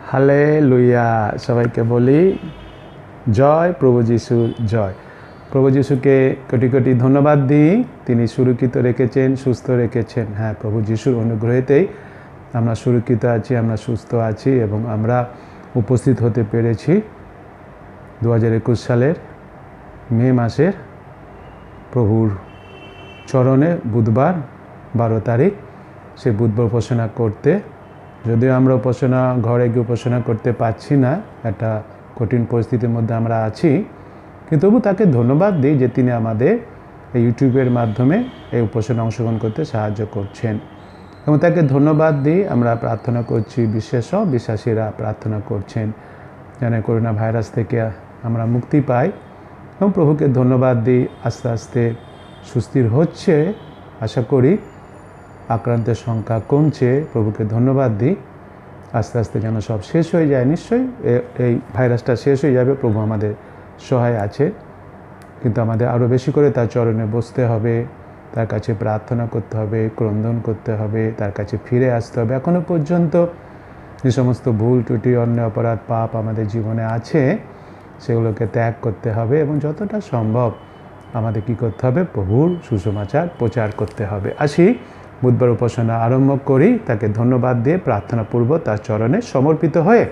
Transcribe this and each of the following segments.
Hallelujah. সবাইকে বলি জয় প্রভু যিশুর জয়। প্রভু যিশুকে কোটি কোটি ধন্যবাদ দিই। তিনি সুরক্ষিত রেখেছেন, সুস্থ রেখেছেন। হ্যাঁ, প্রভু যিশুর অনুগ্রহেতেই আমরা সুরক্ষিত আছি, আমরা সুস্থ আছি এবং আমরা উপস্থিত হতে পেরেছি 2021 সালের মে মাসের প্রভুর চরণে বুধবার 12 তারিখ। সেই বুধবার উপাসনা করতে, যদিও আমরা ঘরে গিয়ে উপাসনা করতে পারছি না, একটা কঠিন পরিস্থিতির মধ্যে আমরা আছি, কিন্তু তবু তাকে ধন্যবাদ দিই যে তিনি আমাদের এই ইউটিউবের মাধ্যমে এই উপাসনা অংশগ্রহণ করতে সাহায্য করছেন এবং তাকে ধন্যবাদ দিই। আমরা প্রার্থনা করছি, সব বিশ্বাসীরা প্রার্থনা করছেন যেন করোনা ভাইরাস থেকে আমরা মুক্তি পাই এবং প্রভুকে ধন্যবাদ দিই। আস্তে আস্তে সুস্থির হচ্ছে, আশা করি আক্রান্তের সংখ্যা কমছে, প্রভুকে ধন্যবাদ দিই। আস্তে আস্তে যেন সব শেষ হয়ে যায়। নিশ্চয়ই এই ভাইরাসটা শেষ হয়ে যাবে, প্রভু আমাদের সহায় আছে, কিন্তু আমাদের আরও বেশি করে তার চরণে বসতে হবে, তার কাছে প্রার্থনা করতে হবে, ক্রন্দন করতে হবে, তার কাছে ফিরে আসতে হবে। এখনও পর্যন্ত যে সমস্ত ভুল ত্রুটি, অন্যায়, অপরাধ, পাপ আমাদের জীবনে আছে, সেগুলোকে ত্যাগ করতে হবে এবং যতটা সম্ভব আমাদের কী করতে হবে, প্রভুর সুসমাচার প্রচার করতে হবে। আসি বুধবার উপাসনা আরম্ভ করি, তাকে ধন্যবাদ দিয়ে প্রার্থনাপূর্বক তার চরণে সমর্পিত হয়ে।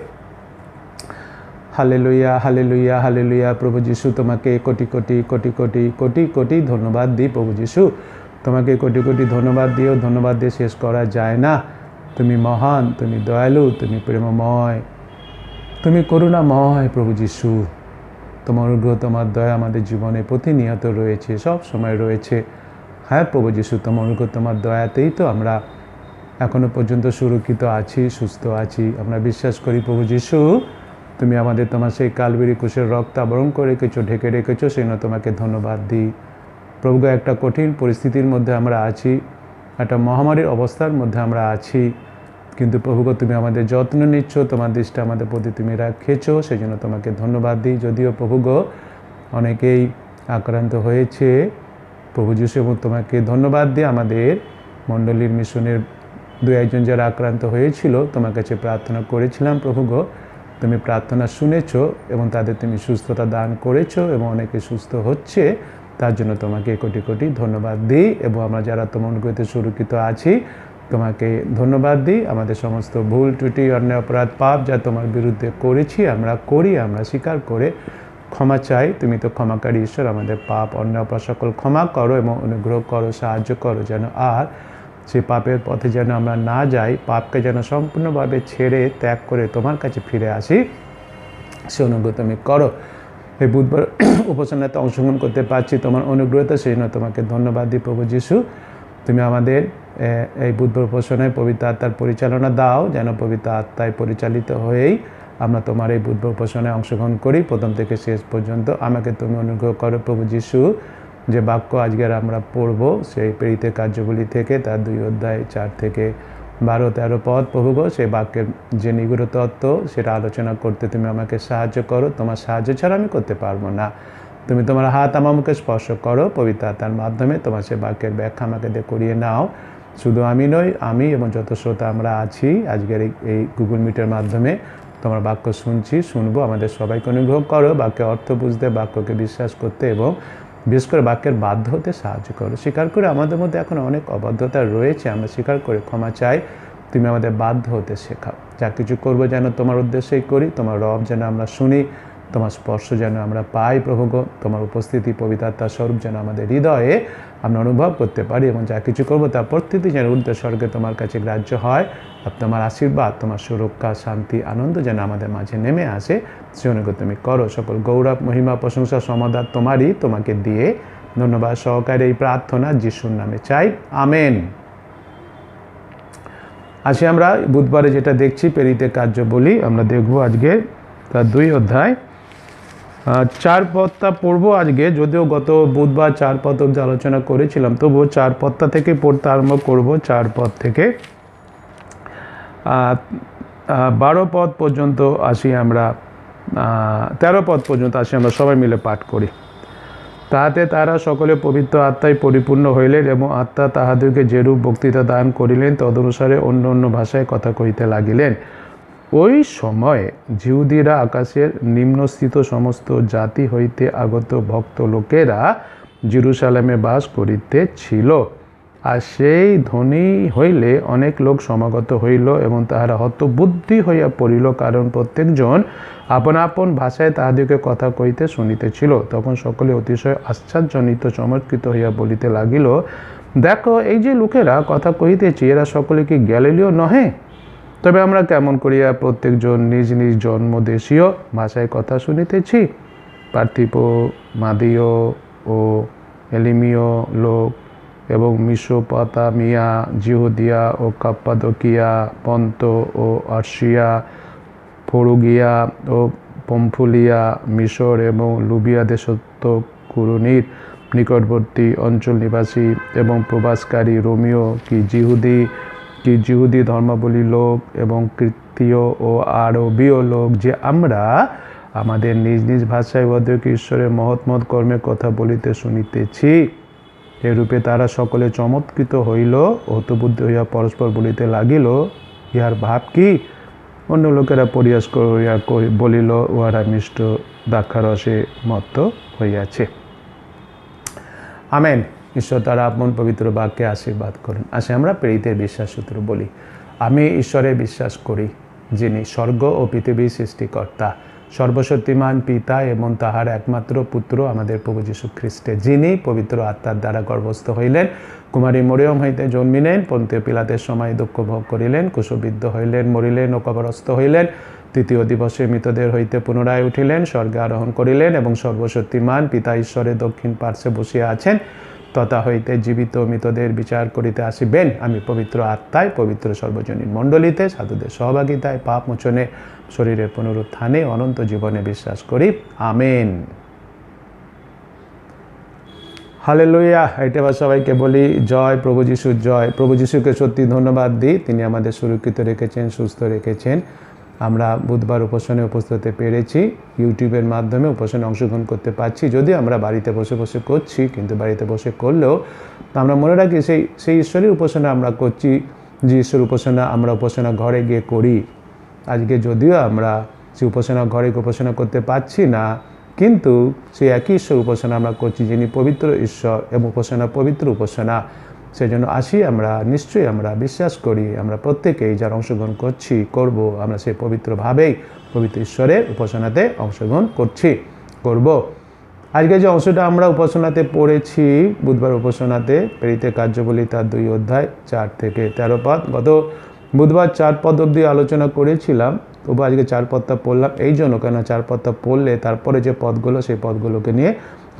Hallelujah, hallelujah, hallelujah. প্রভু যিশু, তোমাকে কোটি কোটি কোটি কোটি কোটি কোটি ধন্যবাদ দিই। প্রভু যিশু, তোমাকে কোটি কোটি ধন্যবাদ দিও, ধন্যবাদ দিয়ে শেষ করা যায় না। তুমি মহান, তুমি দয়ালু, তুমি প্রেমময়, তুমি করুণাময়। প্রভু যিশু, তোমার অনুগ্রহ, তোমার দয়া আমাদের জীবনে প্রতিনিয়ত রয়েছে, সব সময় রয়েছে। হ্যাঁ প্রভু যিশু, তোমার অনুগ্রহ, তোমার দয়াতেই তো আমরা এখনও পর্যন্ত সুরক্ষিত আছি, সুস্থ আছি। আমরা বিশ্বাস করি প্রভু যিশু, তুমি আমাদের তোমার সেই কালবেরি ক্রুশের রক্ত আবরণ করে রেখেছো, ঢেকে রেখেছো, সেই জন্য তোমাকে ধন্যবাদ দিই। প্রভু, একটা কঠিন পরিস্থিতির মধ্যে আমরা আছি, একটা মহামারীর অবস্থার মধ্যে আমরা আছি, কিন্তু প্রভুগো তুমি আমাদের যত্ন নিচ্ছ, তোমার দৃষ্টি আমাদের প্রতি তুমি রাখেছো, সেই জন্য তোমাকে ধন্যবাদ দিই। যদিও প্রভুগো অনেকেই আক্রান্ত হয়েছে প্রভু যিশু, এবং তোমাকে ধন্যবাদ দিই আমাদের মণ্ডলীর মিশনের 2-1 যারা আক্রান্ত হয়েছিল, তোমার কাছে প্রার্থনা করেছিলাম। প্রভুগো তুমি প্রার্থনা শুনেছো এবং তাদের তুমি সুস্থতা দান করেছো এবং অনেকে সুস্থ হচ্ছে, তার জন্য তোমাকে কোটি কোটি ধন্যবাদ দিই। এবং আমরা যারা তোমার অনুগ্রহে সুরক্ষিত আছি, তোমাকে ধন্যবাদ দিই। আমাদের সমস্ত ভুল ত্রুটি, অন্যায়, অপরাধ, পাপ যা তোমার বিরুদ্ধে করেছি, আমরা স্বীকার করে ক্ষমা চাই। তুমি তো ক্ষমাকারী ঈশ্বর, আমাদের পাপ, অন্যায়, অপরাধ সকল ক্ষমা করো এবং অনুগ্রহ করো, সাহায্য করো যেন আর সেই পাপের পথে যেন আমরা না যাই, পাপকে যেন সম্পূর্ণভাবে ছেড়ে ত্যাগ করে তোমার কাছে ফিরে আসি, সে অনুগ্রহ তুমি করো। এই বুধবার উপাসনাতে অংশগ্রহণ করতে পারছি তোমার অনুগ্রহতে, সেই জন্য তোমাকে ধন্যবাদ দিই। প্রভু যিশু, তুমি আমাদের এই বুধবার উপাসনায় পবিত্র আত্মার পরিচালনা দাও, যেন পবিত্র আত্মায় পরিচালিত হয়েই আমরা তোমার এই বুধবার উপাসনায় অংশগ্রহণ করি, প্রথম থেকে শেষ পর্যন্ত। আমাকে তুমি অনুগ্রহ করো প্রভু যিশু। যে বাক্য আজকের আমরা পড়ব সেই প্রেরিতের কার্যগুলি থেকে, তার 2 অধ্যায় 4 থেকে 12-13 পদ। প্রভুগো, সেই বাক্যের যে নিগূঢ় তত্ত্ব সেটা আলোচনা করতে তুমি আমাকে সাহায্য করো। তোমার সাহায্য ছাড়া আমি করতে পারবো না। তুমি তোমার হাত আমার মুখে স্পর্শ করো, পবিত্র আত্মার মাধ্যমে তোমার সে বাক্যের ব্যাখ্যা আমাকে করিয়ে নাও। শুধু আমি নই, আমি এবং যত শ্রোতা আমরা আছি আজকের এই গুগল মিটের মাধ্যমে তোমার বাক্য শুনবো, আমাদের সবাইকে অনুগ্রহ করো বাক্যের অর্থ বুঝতে, বাক্যকে বিশ্বাস করতে এবং বিশেষ করে বাক্যের বাধ্য হতে সাহায্য করো। স্বীকার করে আমাদের মধ্যে এখন অনেক অবাধ্যতা রয়েছে, আমরা স্বীকার করে ক্ষমা চাই। তুমি আমাদের বাধ্য হতে শেখাও। যা কিছু করবো যেন তোমার উদ্দেশ্যেই করি, তোমার রব যেন আমরা শুনি, তোমার স্পর্শ যেন আমরা পাই। প্রভুগো, তোমার উপস্থিতি, পবিত্র আত্মার স্বরূপ যেন আমাদের হৃদয়ে আমরা অনুভব করতে পারি এবং যা কিছু করবো তার প্রত্যেকটি যেন ঊর্ধ্ব স্বর্গে তোমার কাছে গ্রাহ্য হয়। আর তোমার আশীর্বাদ, তোমার সুরক্ষা, শান্তি, আনন্দ যেন আমাদের মাঝে নেমে আসে, সে অনুগ্রহ তুমি করো। সকল গৌরব, মহিমা, প্রশংসা, সমাদর তোমারই, তোমাকে দিয়ে ধন্যবাদ সহকারে এই প্রার্থনা যিশুর নামে চাই, আমেন। আসি আমরা বুধবারে যেটা দেখছি, প্রেরিতের কার্যাবলী আমরা দেখব আজকে তার 2 অধ্যায় 4 পদটা পড়বো আজকে। যদিও গত বুধবার 4 পদ অবধি আলোচনা করেছিলাম, তবুও 4 পদটা থেকে পড়তে আরম্ভ করব। 4 পদ থেকে 12 পদ পর্যন্ত আসি আমরা, 13 পদ পর্যন্ত আসি, আমরা সবাই মিলে পাঠ করি। তাহাতে তারা সকলে পবিত্র আত্মায় পরিপূর্ণ হইলেন এবং আত্মা তাহাদেরকে যেরূপ বক্তৃতা দান করিলেন তদনুসারে অন্য অন্য ভাষায় কথা কহিতে লাগিলেন। ওই সময়ে জিহুদীরা আকাশের নিম্নস্থিত সমস্ত জাতি হইতে আগত ভক্ত লোকেরা জেরুজালেমে বাস করিতেছিল। আর সেই ধ্বনি হইলে অনেক লোক সমাগত হইল এবং তাহারা হতবুদ্ধি হইয়া পড়িল, কারণ প্রত্যেকজন আপন আপন ভাষায় তাহাদিকে কথা কইতে শুনিতেছিল। তখন সকলে অতিশয় আশ্চর্যজনিত চমৎকৃত হইয়া বলিতে লাগিল, দেখো, এই যে লোকেরা কথা কহিতেছি, এরা সকলে কি গ্যালিলীয় নহে? তবে আমরা কেমন করিয়া প্রত্যেকজন নিজ নিজ জন্মদেশীয় ভাষায় কথা শুনিতেছি? পার্থিব, মাদীয় ও এলিমীয় লোক এবং মেসোপতামিয়া, জিহুদিয়া ও কাপ্পাদোকিয়া, পন্ত ও আর্শিয়া, ফরুগিয়া ও পম্ফুলিয়া, মিশর এবং লুবিয়া দেশস্থ কুরুনির নিকটবর্তী অঞ্চল নিবাসী এবং প্রবাসকারী রোমীয় কি জিহুদি ধর্মাবলী লোক এবং কৃতীয় ও আরবীয় লোক, যে আমরা আমাদের নিজ নিজ ভাষায় উহাদেরকে ঈশ্বরের মহৎ কর্মে কথা বলিতে শুনিতেছি। এরূপে তারা সকলে চমৎকৃত হইল, হতবুদ্ধি হইয়া পরস্পর বলিতে লাগিল, ইহার ভাব কি? অন্য লোকেরা পরিহাস করিয়া বলিল, উহারা মিষ্ট দ্রাক্ষারসে মত্ত হইয়াছে। আমেন। ঈশ্বর তারা আপন পবিত্র বাক্যে আশীর্বাদ করেন। আসে আমরা প্রেরিতের বিশ্বাস সূত্র বলি। আমি ঈশ্বরে বিশ্বাস করি, যিনি স্বর্গ ও পৃথিবীর সৃষ্টিকর্তা, সর্বশক্তিমান পিতা এবং তাহার একমাত্র পুত্র আমাদের প্রভু যীশু খ্রিস্টে, যিনি পবিত্র আত্মার দ্বারা গর্ভস্থ হইলেন, কুমারী মরিয়ম হইতে জন্মিলেন, পন্তীয় পিলাতের সময় দুঃখ ভোগ করিলেন, ক্রুশবিদ্ধ হইলেন, মরিলেন ও কবরস্থ হইলেন, তৃতীয় দিবসে মৃতদের হইতে পুনরায় উঠিলেন, স্বর্গে আরোহণ করিলেন এবং সর্বশক্তিমান পিতা ঈশ্বরের দক্ষিণ পার্শ্বে বসিয়া আছেন, তথা হইতে জীবিত মৃতদের বিচার করিতে আসিবেন। আমি পবিত্র আত্মায়, পবিত্র সর্বজনীন মণ্ডলীতে, সাধুদের সহভাগিতায়, পাপ মোচনে, শরীরের পুনরুত্থানে, অনন্ত জীবনে বিশ্বাস করি। আমেন। হালেলুয়া। এটা আবার সবাইকে বলি, জয় প্রভু যিশুর জয়। প্রভু যিশুকে সত্যি ধন্যবাদ দিই, তিনি আমাদের সুরক্ষিত রেখেছেন, সুস্থ রেখেছেন। আমরা বুধবার উপাসনায় উপস্থিত হতে পেরেছি, ইউটিউবের মাধ্যমে উপাসনায় অংশগ্রহণ করতে পারছি। যদিও আমরা বাড়িতে বসে বসে করছি, কিন্তু বাড়িতে বসে করলেও আমরা মনে রাখি সেই ঈশ্বরের উপাসনা আমরা করছি, যে ঈশ্বর উপাসনা আমরা উপাসনা ঘরে গিয়ে করি। আজকে যদিও আমরা সেই উপাসনা ঘরে উপাসনা করতে পারছি না, কিন্তু সেই একই ঈশ্বর উপাসনা আমরা করছি, যিনি পবিত্র ঈশ্বর এবং উপাসনা পবিত্র উপাসনা। সেই জন্য আমরা নিশ্চয়ই আমরা বিশ্বাস করি, আমরা প্রত্যেকেই যারা অংশগ্রহণ করব, আমরা সেই পবিত্রভাবেই পবিত্র ঈশ্বরের উপাসনাতে অংশগ্রহণ করব। আজকে যে অংশটা আমরা উপাসনাতে পড়েছি, বুধবার উপাসনাতে প্রেরিতের কার্যাবলী তার 2 অধ্যায় 4 থেকে 13 পদ। গত বুধবার 4 পদ অবধি আলোচনা করেছিলাম, তবু আজকে 4 পদটা পড়লাম এই জন্য, কেন 4 পদটা পড়লে তারপরে যে পদগুলো, সেই পদগুলোকে নিয়ে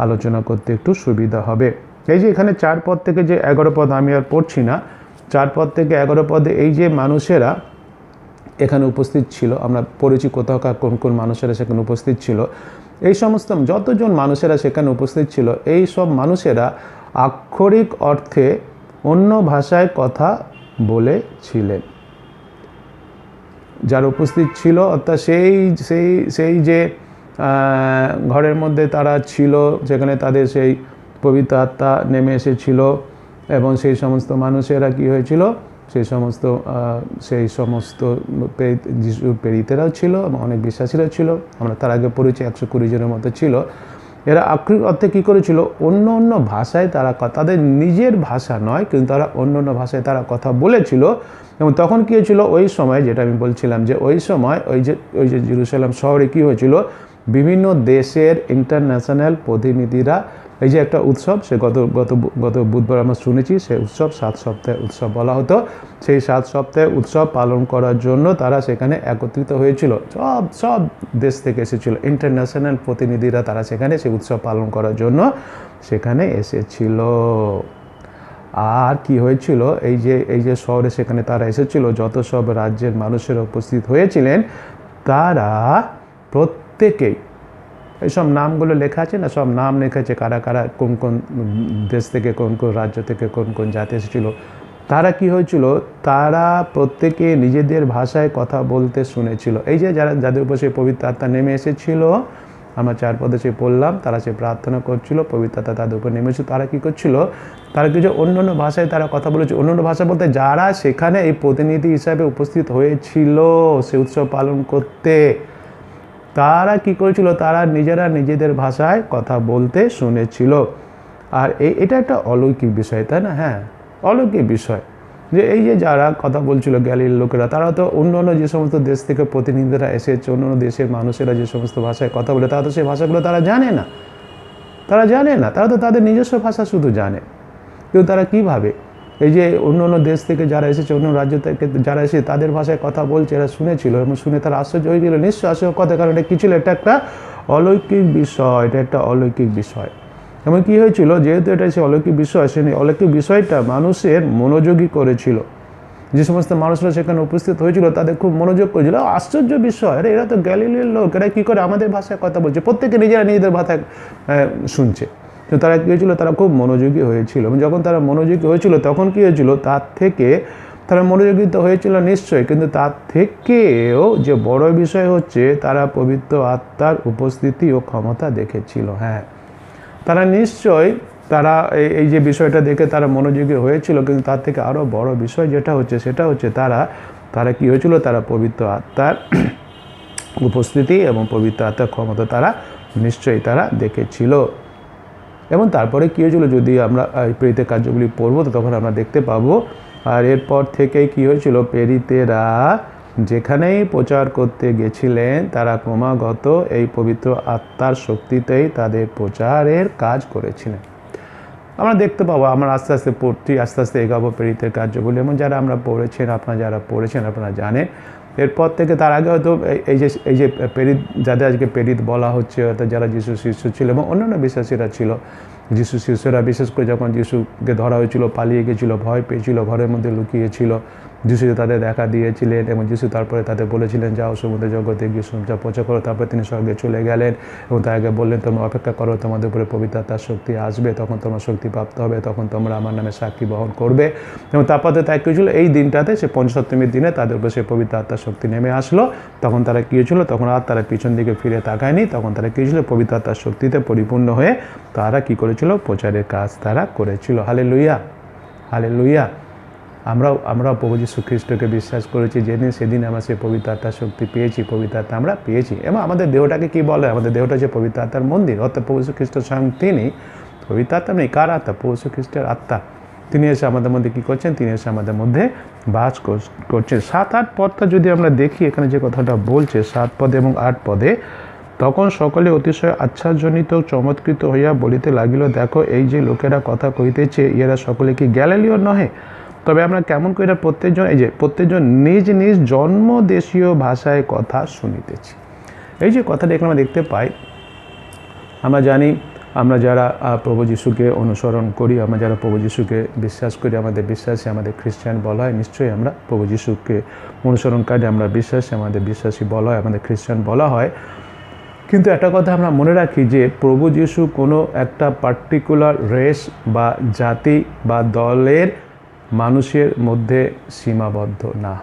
আলোচনা করতে একটু সুবিধা হবে। এই যে এখানে 4 পদ থেকে যে 11 পদ আমি আর পড়ছি না, 4 পদ থেকে 11 পদে এই যে মানুষেরা এখানে উপস্থিত ছিল, আমরা পড়েছি কোথাকার কোন কোন মানুষেরা সেখানে উপস্থিত ছিল। এই সমস্ত যতজন মানুষেরা সেখানে উপস্থিত ছিল, এই সব মানুষেরা আক্ষরিক অর্থে অন্য ভাষায় কথা বলেছিলেন। যারা উপস্থিত ছিল, অর্থাৎ সেই যে ঘরের মধ্যে তারা ছিল, যেখানে তাদের সেই পবিত্র আত্মা নেমে এসেছিল, এবং সেই সমস্ত মানুষেরা কি হয়েছিল, সেই সমস্ত প্রেরিতেরাও ছিল এবং অনেক বিশ্বাসীরাও ছিল। আমরা তার আগে পড়েছি 120 জনের মতো ছিল। এরা আক্ষরিক অর্থে কী করেছিল, অন্য অন্য ভাষায় তারা তাদের নিজের ভাষা নয়, কিন্তু তারা অন্য অন্য ভাষায় তারা কথা বলেছিল। এবং তখন কী হয়েছিল, ওই সময় যেটা আমি বলছিলাম, যে ওই সময় ওই যে জেরুজালেম শহরে কী হয়েছিল, বিভিন্ন দেশের ইন্টারন্যাশনাল প্রতিনিধিরা, এই যে একটা উৎসব, সে গত বুধবার আমরা শুনেছি, সেই উৎসব 7 সপ্তাহের উৎসব বলা হতো। সেই 7 সপ্তাহের উৎসব পালন করার জন্য তারা সেখানে একত্রিত হয়েছিল। সব দেশ থেকে এসেছিল ইন্টারন্যাশনাল প্রতিনিধিরা, তারা সেখানে সেই উৎসব পালন করার জন্য সেখানে এসেছিল। আর কি হয়েছিল, এই যে শহরে সেখানে তারা এসেছিল, যত সব রাজ্যের মানুষেরা উপস্থিত হয়েছিলেন, তারা প্রত্যেকেই, এইসব নামগুলো লেখা আছে না, সব নাম লেখা আছে, কারা কারা কোন কোন দেশ থেকে, কোন কোন রাজ্য থেকে, কোন কোন জাতি এসেছিল। তারা কি হয়েছিল, তারা প্রত্যেকে নিজেদের ভাষায় কথা বলতে শুনেছিল। এই যে যাদের উপর সেই পবিত্র আত্মা নেমে এসেছিল, আমরা 4 পদে সে পড়লাম, তারা সে প্রার্থনা করছিল, পবিত্রতা তাদের উপর নেমেছিল। তারা কী করছিল? তারা কিছু অন্য অন্য ভাষায় তারা কথা বলেছে। অন্য অন্য ভাষা বলতে যারা সেখানে এই প্রতিনিধি হিসাবে উপস্থিত হয়েছিল সে উৎসব পালন করতে, তারা কি করেছিল? তারা নিজেরা নিজেদের ভাষায় কথা বলতে শুনেছিল। আর এটা একটা অলৌকিক বিষয়, তাই না? হ্যাঁ, অলৌকিক বিষয় যে এই যে যারা কথা বলছিল গ্যালিলির লোকেরা, তারা তো অন্য অন্য যে সমস্ত দেশ থেকে প্রতিনিধিরা এসেছে, অন্য অন্য দেশের মানুষেরা যে সমস্ত ভাষায় কথা বলে, তারা তো সেই ভাষাগুলো তারা জানে না। তারা তো তাদের নিজস্ব ভাষা শুধু জানে। কিন্তু তারা কীভাবে এই যে অন্য অন্য দেশ থেকে যারা এসেছে, অন্য রাজ্য থেকে যারা এসে তাদের ভাষায় কথা বলছে, এরা শুনেছিল এবং শুনে তারা আশ্চর্য হয়ে গেল। নিশ্চয় আশ্চর্য কথা, কারণ এটা কী ছিল? এটা একটা অলৌকিক বিষয়, এটা একটা অলৌকিক বিষয়। এবং কী হয়েছিল? যেহেতু এটা সে অলৌকিক বিষয়, সে অলৌকিক বিষয়টা মানুষের মনোযোগী করেছিল। যে সমস্ত মানুষরা সেখানে উপস্থিত হয়েছিল তাদের খুব মনোযোগ করেছিল। আশ্চর্য বিষয়, এরা তো গ্যালিলির লোক, এরা কী করে আমাদের ভাষায় কথা বলছে? প্রত্যেকে নিজেরা নিজেদের ভাষায় শুনছে। তো তারা কী হয়েছিল? তারা খুব মনোযোগী হয়েছিল। এবং যখন তারা মনোযোগী হয়েছিল তখন কী হয়েছিল? তার থেকে তারা মনোযোগিত হয়েছিল নিশ্চয়ই, কিন্তু তার থেকেও যে বড় বিষয় হচ্ছে তারা পবিত্র আত্মার উপস্থিতি ও ক্ষমতা দেখেছিল। হ্যাঁ, তারা নিশ্চয় তারা এই যে বিষয়টা দেখে তারা মনোযোগী হয়েছিল, কিন্তু তার থেকে আরও বড় বিষয় যেটা হচ্ছে সেটা হচ্ছে তারা কী হয়েছিল? তারা পবিত্র আত্মার উপস্থিতি এবং পবিত্র আত্মার ক্ষমতা তারা নিশ্চয়ই তারা দেখেছিল। এবং তারপরে কী হয়েছিল? যদি আমরা প্রেরিতের কার্যগুলি পড়ব তো তখন আমরা দেখতে পাবো। আর এরপর থেকেই কী হয়েছিল? প্রেরিতেরা যেখানেই প্রচার করতে গেছিলেন তারা ক্রমাগত এই পবিত্র আত্মার শক্তিতেই তাদের প্রচারের কাজ করেছিলেন। আমরা দেখতে পাবো, আমরা আস্তে আস্তে পড়ছি, আস্তে আস্তে এগাবো প্রেরিতের কার্যগুলি। এবং যারা আমরা পড়েছেন, আপনারা যারা পড়েছেন আপনারা জানেন। এরপর থেকে তার আগে হয়তো এই যে প্রেরিত, যাদের আজকে প্রেরিত বলা হচ্ছে, অর্থাৎ যারা যিশু শিষ্য ছিল এবং অন্যান্য বিশ্বাসীরা ছিল। যিশু শিষ্যরা বিশেষ করে যখন যিশুকে ধরা হয়েছিল, পালিয়ে গেছিলো, ভয় পেয়েছিল, ঘরের মধ্যে লুকিয়েছিল, যিশু তাদের দেখা দিয়েছিলেন এবং যিশু তারপরে তাদের বলেছিলেন যাও সমুদ্র জগতে গিয়ে সুসমাচার প্রচার করো। তারপরে তিনি স্বর্গে চলে গেলেন এবং তার আগে বললেন তোমরা অপেক্ষা করো, তোমাদের উপরে পবিত্র আত্মার শক্তি আসবে, তখন তোমরা শক্তি প্রাপ্ত হবে, তখন তোমরা আমার নামে সাক্ষী বহন করবে। এবং তারপরে তাই কী হয়েছিল? এই দিনটাতে সে পঞ্চসপ্তমীর দিনে তাদের উপরে সে পবিত্র আত্মার শক্তি নেমে আসলো। তখন তারা কী হয়েছিল? তখন আর তারা পিছন দিকে ফিরে তাকায়নি। তখন তারা কী হয়েছিল? পবিত্র আত্মার শক্তিতে পরিপূর্ণ হয়ে তারা কী করেছিল? প্রচারের কাজ তারা করেছিল। Hallelujah, hallelujah. আমরাও প্রভু যীশু খ্রিস্টকে বিশ্বাস করেছি, যেদিন সেদিন আমরা সেই পবিত্র আত্মার শক্তি পেয়েছি, পবিত্র আত্মা আমরা পেয়েছি। এবং আমাদের দেহটাকে কী বলে? আমাদের দেহটা যে পবিত্র আত্মার মন্দির, অর্থাৎ প্রভু যীশু খ্রিস্ট স্বয়ং তিনি পবিত্র আত্মা নেই। কার আত্মা? প্রভু যীশু খ্রিস্টের আত্মা। তিনি এসে আমাদের মধ্যে কী করছেন? তিনি এসে আমাদের মধ্যে বাস করছেন। 7-8 পদটা যদি আমরা দেখি, এখানে যে কথাটা বলছে 7 পদে এবং 8 পদে, তখন সকলে অতিশয় আশ্চর্যজনিত চমৎকৃত হইয়া বলিতে লাগিল, দেখো এই যে লোকেরা কথা কহিতেছে ইহারা সকলে কি গ্যালিলীয় নহে? তবে আমরা কেমন করে প্রত্যেকজন নিজ নিজ জন্মদেশীয় ভাষায় কথা শুনিতেছি। এই যে কথাটা এখানে আমরা দেখতে পাই, আমরা জানি আমরা যারা প্রভু যিশুকে অনুসরণ করি, আমরা যারা প্রভু যিশুকে বিশ্বাস করি, আমাদের বিশ্বাসী, আমাদের খ্রিস্টান বলা হয়। নিশ্চয়ই আমরা প্রভু যিশুকে অনুসরণকারী, আমরা বিশ্বাসী, আমাদের বিশ্বাসী বলা হয়, আমাদের খ্রিস্টান বলা হয়। কিন্তু একটা কথা আমরা মনে রাখি যে প্রভু যিশু কোনো একটা পার্টিকুলার রেস বা জাতি বা দলের মানুষের মধ্যে সীমাবদ্ধ না।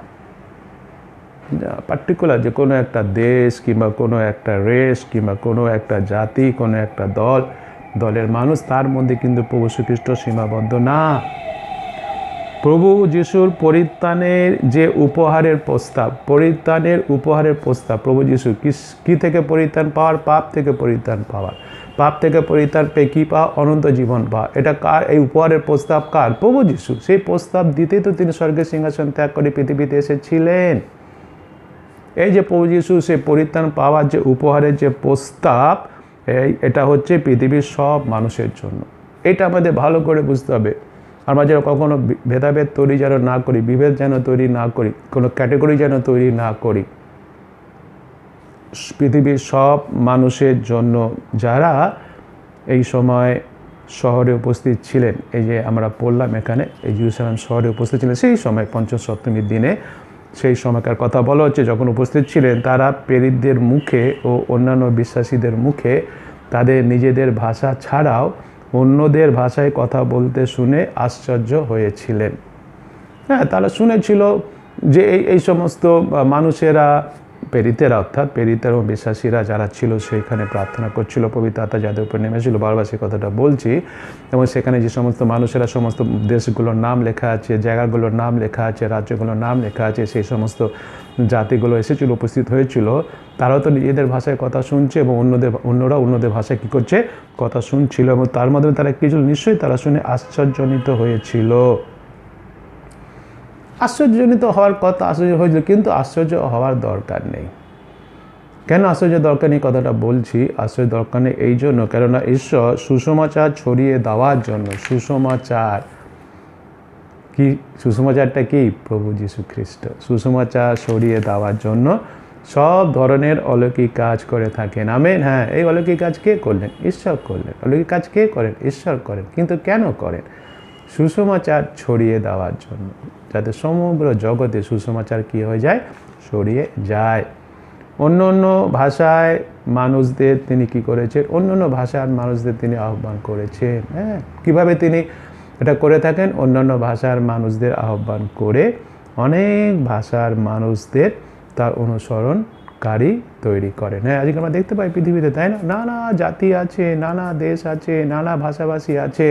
পার্টিকুলার যে কোনো একটা দেশ কিংবা কোনো একটা রেস কিংবা কোনো একটা জাতি, কোনো একটা দলের মানুষ, তার মধ্যে কিন্তু প্রভু শ্রীখ্রিস্ট সীমাবদ্ধ না। প্রভু যিশুর পরিত্রাণের যে উপহারের প্রস্তাব, প্রভু যিশু কী থেকে পরিত্রাণ পাওয়ার? পাপ থেকে পরিত্রাণ পাওয়ার। পাপ থেকে পরিত্রাণ পেয়ে কী পাওয়া? অনন্ত জীবন পাওয়া। এটা কার? এই উপহারের প্রস্তাব কার? প্রভু যিশু। সেই প্রস্তাব দিতেই তো তিনি স্বর্গের সিংহাসন ত্যাগ করে পৃথিবীতে এসেছিলেন। এই যে প্রভু যিশু সেই পরিত্রাণ পাওয়ার যে উপহারের যে প্রস্তাব, এটা হচ্ছে পৃথিবীর সব মানুষের জন্য। এটা আমাদের ভালো করে বুঝতে হবে। আমরা যেন কখনো ভেদাভেদ তৈরি যেন না করি, বিভেদ যেন তৈরি না করি, কোনো ক্যাটেগরি যেন তৈরি না করি। পৃথিবীর সব মানুষের জন্য যারা এই সময় শহরে উপস্থিত ছিলেন, এই যে আমরা পড়লাম এখানে, এই জেরুজালেম শহরে উপস্থিত ছিলেন সেই সময় পঞ্চসপ্তমীর দিনে, সেই সময়কার কথা বলা হচ্ছে। যখন উপস্থিত ছিলেন তারা প্রেরিতদের মুখে ও অন্যান্য বিশ্বাসীদের মুখে তাদের নিজেদের ভাষা ছাড়াও অন্যদের ভাষায় কথা বলতে শুনে আশ্চর্য হয়েছিলেন। হ্যাঁ, তারা শুনেছিল যে এই সমস্ত মানুষেরা পেরিতেরা অর্থাৎ পেরিতের এবং বিশ্বাসীরা যারা ছিল সেখানে প্রার্থনা করছিল, পবিত্র আত্মা যাদের উপর নেমেছিল, বারবার সে কথাটা বলছি। এবং সেখানে যে সমস্ত মানুষেরা সমস্ত দেশগুলোর নাম লেখা আছে, জায়গাগুলোর নাম লেখা আছে, রাজ্যগুলোর নাম লেখা আছে, সেই সমস্ত জাতিগুলো এসেছিল, উপস্থিত হয়েছিল। তারাও তো নিজেদের ভাষায় কথা শুনছে এবং অন্যরা অন্যদের ভাষায় কী করছে, কথা শুনছিল। এবং তার মাধ্যমে তারা কী ছিল, নিশ্চয়ই তারা শুনে আশ্চর্যজনিত হয়েছিল। আশ্চর্যজনিত হওয়ার কথা, আশ্চর্য হয়েছিল, কিন্তু আশ্চর্য হওয়ার দরকার নেই। কেন আশ্চর্য দরকার নেই কথাটা বলছি? আশ্চর্য দরকার নেই এই জন্য, কেননা ঈশ্বর সুসমাচার ছড়িয়ে দেওয়ার জন্য, সুসমাচার কি, সুসমাচারটা কি? প্রভু যীশু খ্রিস্ট। সুসমাচার ছড়িয়ে দেওয়ার জন্য সব ধরনের অলৌকিক কাজ করে থাকেন। আমেন। হ্যাঁ, এই অলৌকিক কাজ কে করলেন? ঈশ্বর করলেন। অলৌকিক কাজ কে করেন? ঈশ্বর করেন। কিন্তু কেন করেন? সুসমাচার ছড়িয়ে দেওয়ার জন্য, যাতে সমগ্র জগতে সুসমাচার কী হয়ে যায়, ছড়িয়ে যায়। অন্য অন্য ভাষায় মানুষদের তিনি কি করেছেন? অন্য অন্য ভাষার মানুষদের তিনি আহ্বান করেছেন। হ্যাঁ, কীভাবে তিনি এটা করে থাকেন? অন্যান্য ভাষার মানুষদের আহ্বান করে অনেক ভাষার মানুষদের তার অনুসরণকারী তৈরি করেন। হ্যাঁ, আজকে আমরা দেখতে পাই পৃথিবীতে, তাই না? নানা জাতি আছে, নানা দেশ আছে, নানা ভাষাভাষী আছে।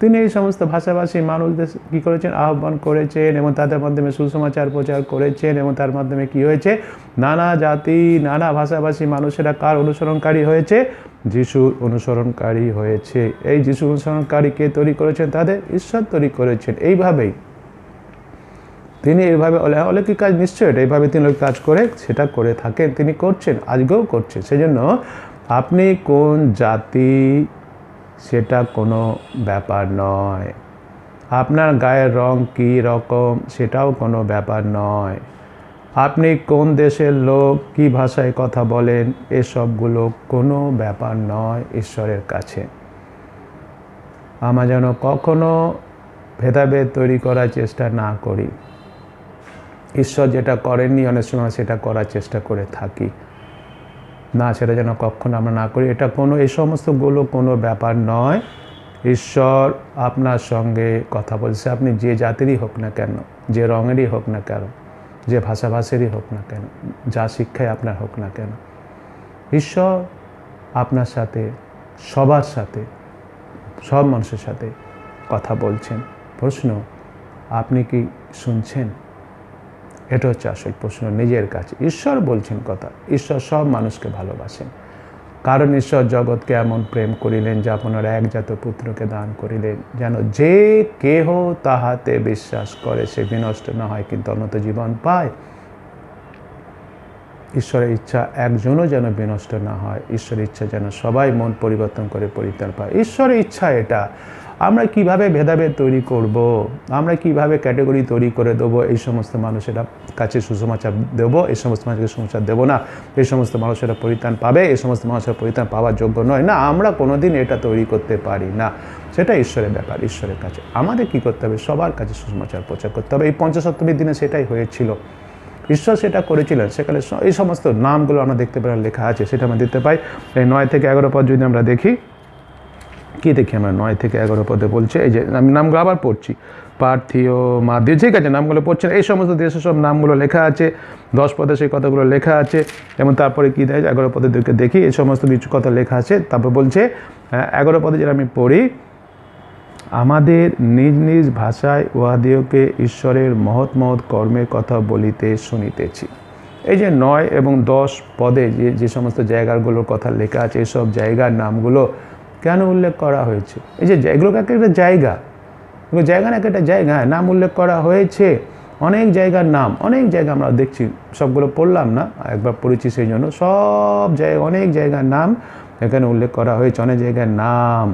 তিনি এই সমস্ত ভাষাভাষী মানুষদের কী করেছেন? আহ্বান করেছেন এবং তাদের মাধ্যমে সুসমাচার প্রচার করেছেন। এবং তার মাধ্যমে কি হয়েছে? নানা জাতি, নানা ভাষাভাষী মানুষেরা কার অনুসরণকারী হয়েছে? যিশুর অনুসরণকারী হয়েছে। এই যিশু অনুসরণকারী কে তৈরি করেছেন? তাদের ঈশ্বর তৈরি করেছেন। এইভাবেই তিনি এইভাবে অলৌকিক কাজ, নিশ্চয় এইভাবে তিনি কাজ করে সেটা করে থাকেন, তিনি করছেন, আজকেও করছেন। সেজন্য আপনি কোন জাতি সেটা কোনো ব্যাপার নয়, আপনার গায়ের রং কী রকম সেটাও কোনো ব্যাপার নয়, আপনি কোন দেশের লোক, কী ভাষায় কথা বলেন, এসবগুলো কোনো ব্যাপার নয় ঈশ্বরের কাছে। আমরা যেন কখনো ভেদাভেদ তৈরি করার চেষ্টা না করি। ঈশ্বর যেটা করেননি অনেক সময় সেটা করার চেষ্টা করে থাকি না, সেটা যেন কখনো আমরা না করি। এটা কোনো, এই সমস্তগুলো কোনো ব্যাপার নয়। ঈশ্বর আপনার সঙ্গে কথা বলছে, আপনি যে জাতিরই হোক না কেন, যে রঙেরই হোক না কেন, যে ভাষাভাষীরই হোক না কেন, যা শিক্ষায় আপনার হোক না কেন, ঈশ্বর আপনার সাথে, সবার সাথে, সব মানুষের সাথে কথা বলছেন। প্রশ্ন, আপনি কি শুনছেন? এটা হচ্ছে আসল প্রশ্ন নিজের কাছে। ঈশ্বর বলছেন কথা, ঈশ্বর সব মানুষকে ভালোবাসেন, কারণ ঈশ্বর জগৎকে এমন প্রেম করিলেন যে আপনার একজাত পুত্রকে দান করিলেন, যেন যে কেহ তাহাতে বিশ্বাস করে সে বিনষ্ট না হয় কিন্তু অনন্ত জীবন পায়। ঈশ্বরের ইচ্ছা একজনও যেন বিনষ্ট না হয়, ঈশ্বরের ইচ্ছা যেন সবাই মন পরিবর্তন করে পরিত্রাণ পায়। ঈশ্বরের ইচ্ছা এটা। আমরা কিভাবে ভেদাভেদ তৈরি করব, আমরা কিভাবে ক্যাটাগরি তৈরি করে দেবো, এই সমস্ত মানুষেরা কাছে সুসমাচার দেবো, এই সমস্ত মানুষকে সুসমাচার দেবো না, এই সমস্ত মানুষেরা পরিত্রাণ পাবে, এই সমস্ত মানুষেরা পরিত্রাণ পাওয়ার যোগ্য নয়, না, আমরা কোনোদিন এটা তৈরি করতে পারি না। সেটা ঈশ্বরের ব্যাপার, ঈশ্বরের কাছে। আমাদের কি করতে হবে? সবার কাছে সুসমাচার প্রচার করতে হবে। এই পঞ্চসপ্তমীর দিনে সেটাই হয়েছিল, ঈশ্বর সেটা করেছিলেন। সেখানে এই সমস্ত নামগুলো আমরা দেখতে পাই, লেখা আছে, সেটা আমরা দেখতে পাই। এই 9 থেকে 11 পদ যদি আমরা দেখি, কি দেখি আমরা 9 থেকে 11 পদে বলছে, এই যে আমি নামগুলো আবার পড়ছি, পার্থীয়, মাদ্রি, ঠিক আছে, নামগুলো পড়ছেন, এই সমস্ত দেশের সব নামগুলো লেখা আছে। 10 পদে সেই কথাগুলো লেখা আছে। এবং তারপরে কী দেয়, 11 পদে দেখি এই সমস্ত কিছু কথা লেখা আছে। তারপর বলছে 11 পদে যেটা আমি পড়ি, আমাদের নিজ নিজ ভাষায় উহাদিওকে ঈশ্বরের মহৎ মহৎ কর্মের কথা বলিতে শুনিতেছি। এই যে 9 এবং 10 পদে যে সমস্ত জায়গাগুলোর কথা লেখা আছে, এসব জায়গার নামগুলো কেন উল্লেখ করা হয়েছে? এই যে এগুলোকে একটা জায়গা, এগুলো জায়গা না, একটা জায়গা, নাম উল্লেখ করা হয়েছে। অনেক জায়গার নাম, অনেক জায়গা আমরা দেখছি, সবগুলো পড়লাম না, একবার পড়েছি, সেই জন্য সব জায়গা, অনেক জায়গার নাম এখানে উল্লেখ করা হয়েছে, অনেক জায়গার নাম।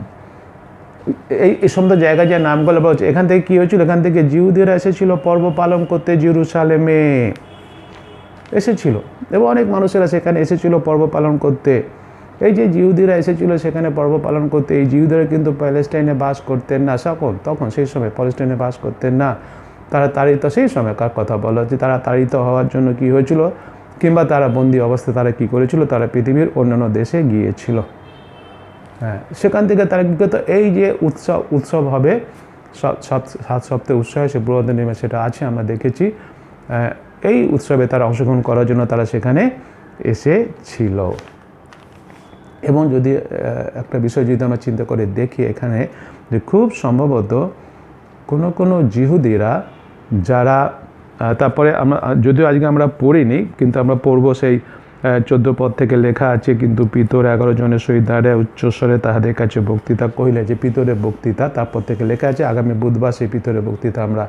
এই সমস্ত জায়গায় যে নামগুলো বলছে, এখান থেকে কী হয়েছিল? এখান থেকে জিহুদীরা এসেছিল পর্ব পালন করতে, জেরুসালেমে এসেছিল এবং অনেক মানুষেরা সেখানে এসেছিল পর্ব পালন করতে। এই যে জিহুদীরা এসেছিল সেখানে পর্ব পালন করতে, এই জিহুদীরা কিন্তু প্যালেস্টাইনে বাস করতেন না, তখন সেই সময় প্যালেস্টাইনে বাস করতেন না, তারা তাড়িত, সেই সময়কার কথা বলা হচ্ছে, তারা তাড়িত হওয়ার জন্য কি হয়েছিল, কিংবা তারা বন্দী অবস্থায় তারা কি করেছিল, তারা পৃথিবীর অন্যান্য দেশে গিয়েছিল। হ্যাঁ, সেখান থেকে তারা কী করতো, এই যে উৎসব হবে 7 সপ্তাহে উৎসব, সে ব্রত নেমে সেটা আছে, আমরা দেখেছি। এই উৎসবে তারা অংশগ্রহণ করার জন্য তারা সেখানে এসেছিল। এবং যদি একটা বিষয় যদি আমরা চিন্তা করে দেখি এখানে, যে খুব সম্ভবত কোনো জিহুদিরা যারা, তারপরে আমরা যদিও আজকে আমরা পড়িনি, কিন্তু আমরা পড়বো সেই 14 পদ থেকে লেখা আছে, কিন্তু পিতর 11 জনের সহিত দাঁড়ায় উচ্চস্বরে তাহাদের কাছে বক্তৃতা কহিলে, যে পিতরের বক্তৃতা, তারপর থেকে লেখা আছে। আগামী বুধবার সেই পিতরের বক্তৃতা আমরা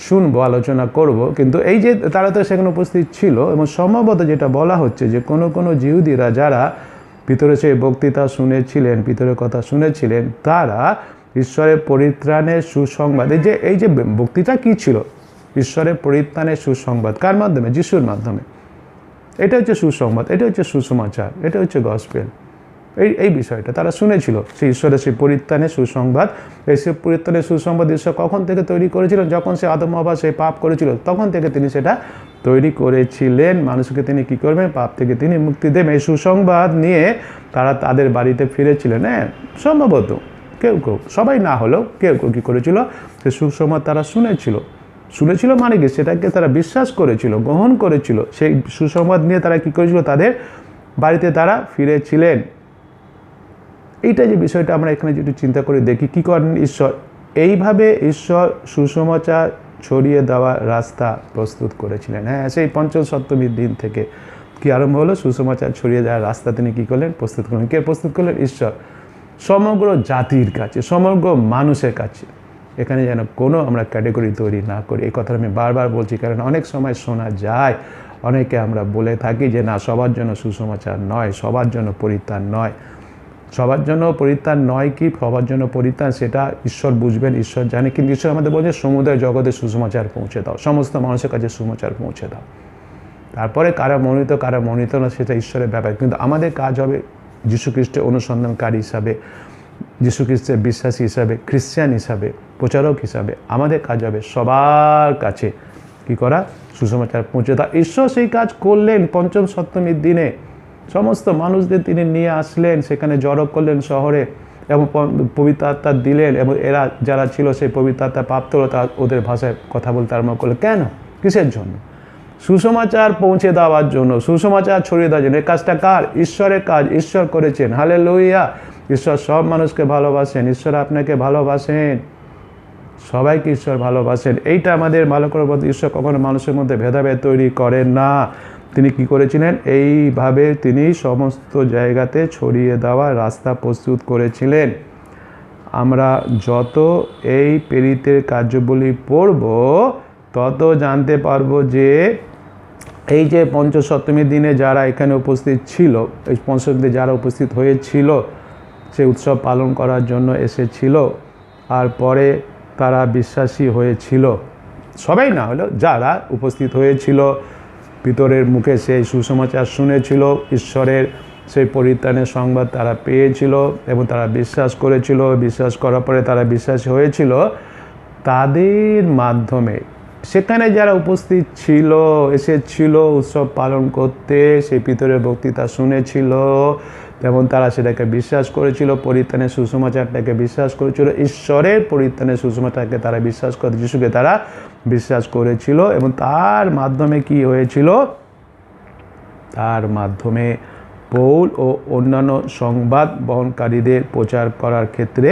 শুনবো, আলোচনা করব। কিন্তু এই যে তারা তো সেখানে উপস্থিত ছিল, এবং সম্ভবত যেটা বলা হচ্ছে যে কোনো জিহুদিরা যারা পিতরের সেই বক্তৃতা শুনেছিলেন, পিতরের কথা শুনেছিলেন, তারা ঈশ্বরের পরিত্রাণের সুসংবাদ, এই যে বক্তৃতা কী ছিল, ঈশ্বরের পরিত্রাণের সুসংবাদ কার মাধ্যমে? যিশুর মাধ্যমে। এটা হচ্ছে সুসংবাদ, এটা হচ্ছে সুসমাচার, এটা হচ্ছে গসপেল। এই বিষয়টা তারা শুনেছিল, সেই ঈশ্বরের সেই পরিত্রাণের সুসংবাদ। এই সে পরিত্রাণের সুসংবাদ ঈশ্বর কখন থেকে তৈরি করেছিলেন? যখন সে আদম হাওয়া সেই পাপ করেছিল, তখন থেকে তিনি সেটা তৈরি করেছিলেন। মানুষকে তিনি কী করবেন? পাপ থেকে তিনি মুক্তি দেবেন। এই সুসংবাদ নিয়ে তারা তাদের বাড়িতে ফিরেছিলেন। হ্যাঁ, সম্ভবত কেউ সবাই না হলেও কেউ কী করেছিল? সে সুসংবাদ তারা শুনেছিল মানে কি, সেটাকে তারা বিশ্বাস করেছিল, গ্রহণ করেছিল। সেই সুসংবাদ নিয়ে তারা কী করেছিল? তাদের বাড়িতে তারা ফিরেছিলেন। এইটা যে বিষয়টা আমরা এখানে যদি চিন্তা করে দেখি, কী করেন ঈশ্বর? এইভাবে ঈশ্বর সুসমাচার ছড়িয়ে দেওয়ার রাস্তা প্রস্তুত করেছিলেন। হ্যাঁ, সেই পঞ্চম সপ্তমীর দিন থেকে কি আরম্ভ হলো? সুসমাচার ছড়িয়ে দেওয়ার রাস্তা তিনি কী করলেন? প্রস্তুত করলেন। কে প্রস্তুত করলেন? ঈশ্বর। সমগ্র জাতির কাছে, সমগ্র মানুষের কাছে। এখানে যেন কোনো আমরা ক্যাটেগরি তৈরি না করি। এই কথাটা আমি বারবার বলছি, কারণ অনেক সময় শোনা যায়, অনেকে আমরা বলে থাকি যে না, সবার জন্য সুসমাচার নয়, সবার জন্য পরিত্রাণ নয়। সবার জন্য পরিত্রাণ নয় কি সবার জন্য পরিত্রাণ, সেটা ঈশ্বর বুঝবেন, ঈশ্বর জানে। কিন্তু ঈশ্বর আমাদের বলছে সমুদয় জগতে সুসমাচার পৌঁছে দাও, সমস্ত মানুষের কাছে সুসমাচার পৌঁছে দাও। তারপরে কারা মনোনীত না, সেটা ঈশ্বরের ব্যাপার। কিন্তু আমাদের কাজ হবে যীশু খ্রিস্টের অনুসন্ধানকারী হিসাবে, যীশু খ্রিস্টের বিশ্বাসী হিসাবে, খ্রিস্টান হিসাবে, প্রচারক হিসাবে আমাদের কাজ হবে সবার কাছে কী করা? সুসমাচার পৌঁছে দাও। ঈশ্বর সেই কাজ করলেন পঞ্চম সপ্তমীর দিনে। সমস্ত মানুষদের তিনি নিয়ে আসলেন, সেখানে জড়ো করলেন শহরে, এবং পবিত্র আত্মা দিলেন, এবং এরা যারা ছিল সেই পবিত্র আত্মা প্রাপ্ত হলো, তা ওদের ভাষায় কথা বলতে আরম্ভ করলো। কেন? কিসের জন্য? সুসমাচার পৌঁছে দেওয়ার জন্য, সুসমাচার ছড়িয়ে দেওয়ার জন্য। এই কাজটা কার? ঈশ্বরের কাজ, ঈশ্বর করেছেন। হালেলুয়া! ঈশ্বর সব মানুষকে ভালোবাসেন, ঈশ্বর আপনাকে ভালোবাসেন, সবাইকে ঈশ্বর ভালোবাসেন। এইটা আমাদের ভালো করে বলতে, ঈশ্বর কখনো মানুষের মধ্যে ভেদাভেদ তৈরি করেন না। তিনি কি করেছিলেন? এইভাবে তিনি সমস্ত জায়গাতে ছড়িয়ে দেওয়ার রাস্তা প্রস্তুত করেছিলেন। আমরা যত এই প্রেরিতের কার্যবলী পড়ব, তত জানতে পারবো যে এই যে পঞ্চসপ্তমীর দিনে যারা এখানে উপস্থিত ছিল, এই পঞ্চসপ্তমীতে যারা উপস্থিত হয়েছিল, সেই উৎসব পালন করার জন্য এসেছিল, আর পরে তারা বিশ্বাসী হয়েছিল। সবাই না হলেও যারা উপস্থিত হয়েছিল, পিতরের মুখে সেই সুসমাচার শুনেছিল, ঈশ্বরের সেই পরিত্রাণের সংবাদ তারা পেয়েছিল, এবং তারা বিশ্বাস করেছিল। বিশ্বাস করার পরে তারা বিশ্বাসী হয়েছিল। তাদের মাধ্যমে সেখানে যারা উপস্থিত ছিল, এসেছিল উৎসব পালন করতে, সেই পিতরের বক্তৃতা শুনেছিল, তেমন তারা সেটাকে বিশ্বাস করেছিল, পরিত্রাণের সুসমাচারটাকে বিশ্বাস করেছিল, ঈশ্বরের পরিত্রাণের সুসমাচারকে তারা বিশ্বাস করে, যিশুকে তারা বিশ্বাস করেছিল। এবং তার মাধ্যমে কি হয়েছিল? তার মাধ্যমে পৌল ও অন্যান্য সংবাদ বহনকারীদের প্রচার করার ক্ষেত্রে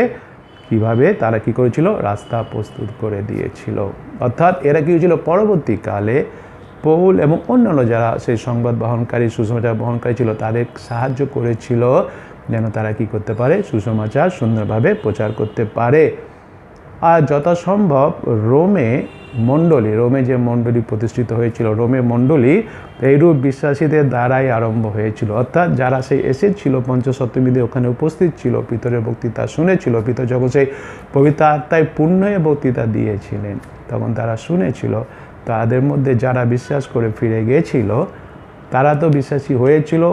কিভাবে তারা কি করেছিল? রাস্তা প্রস্তুত করে দিয়েছিল। অর্থাৎ এরা কি হয়েছিল? পরবর্তীকালে পৌল এবং অন্যান্য যারা সেই সংবাদ বহনকারী, সুসমাচার বহনকারী ছিল, তাদের সাহায্য করেছিল যেন তারা কি করতে পারে? সুসমাচার সুন্দরভাবে প্রচার করতে পারে। আর যথাসম্ভব রোমে যে মণ্ডলী প্রতিষ্ঠিত হয়েছিল, রোমে মণ্ডলী এইরূপ বিশ্বাসীদের দ্বারাই আরম্ভ হয়েছিল। অর্থাৎ যারা সেই এসেছিল পঞ্চসপ্তমীতে, ওখানে উপস্থিত ছিল, পিতরের বক্তৃতা শুনেছিল, পিতর যখন সেই পবিত্র আত্মায় পূর্ণ হয়ে বক্তৃতা দিয়েছিলেন, তখন তারা শুনেছিল। তাদের মধ্যে যারা বিশ্বাস করে ফিরে গিয়েছিল, তারা তো বিশ্বাসী হয়েছিল।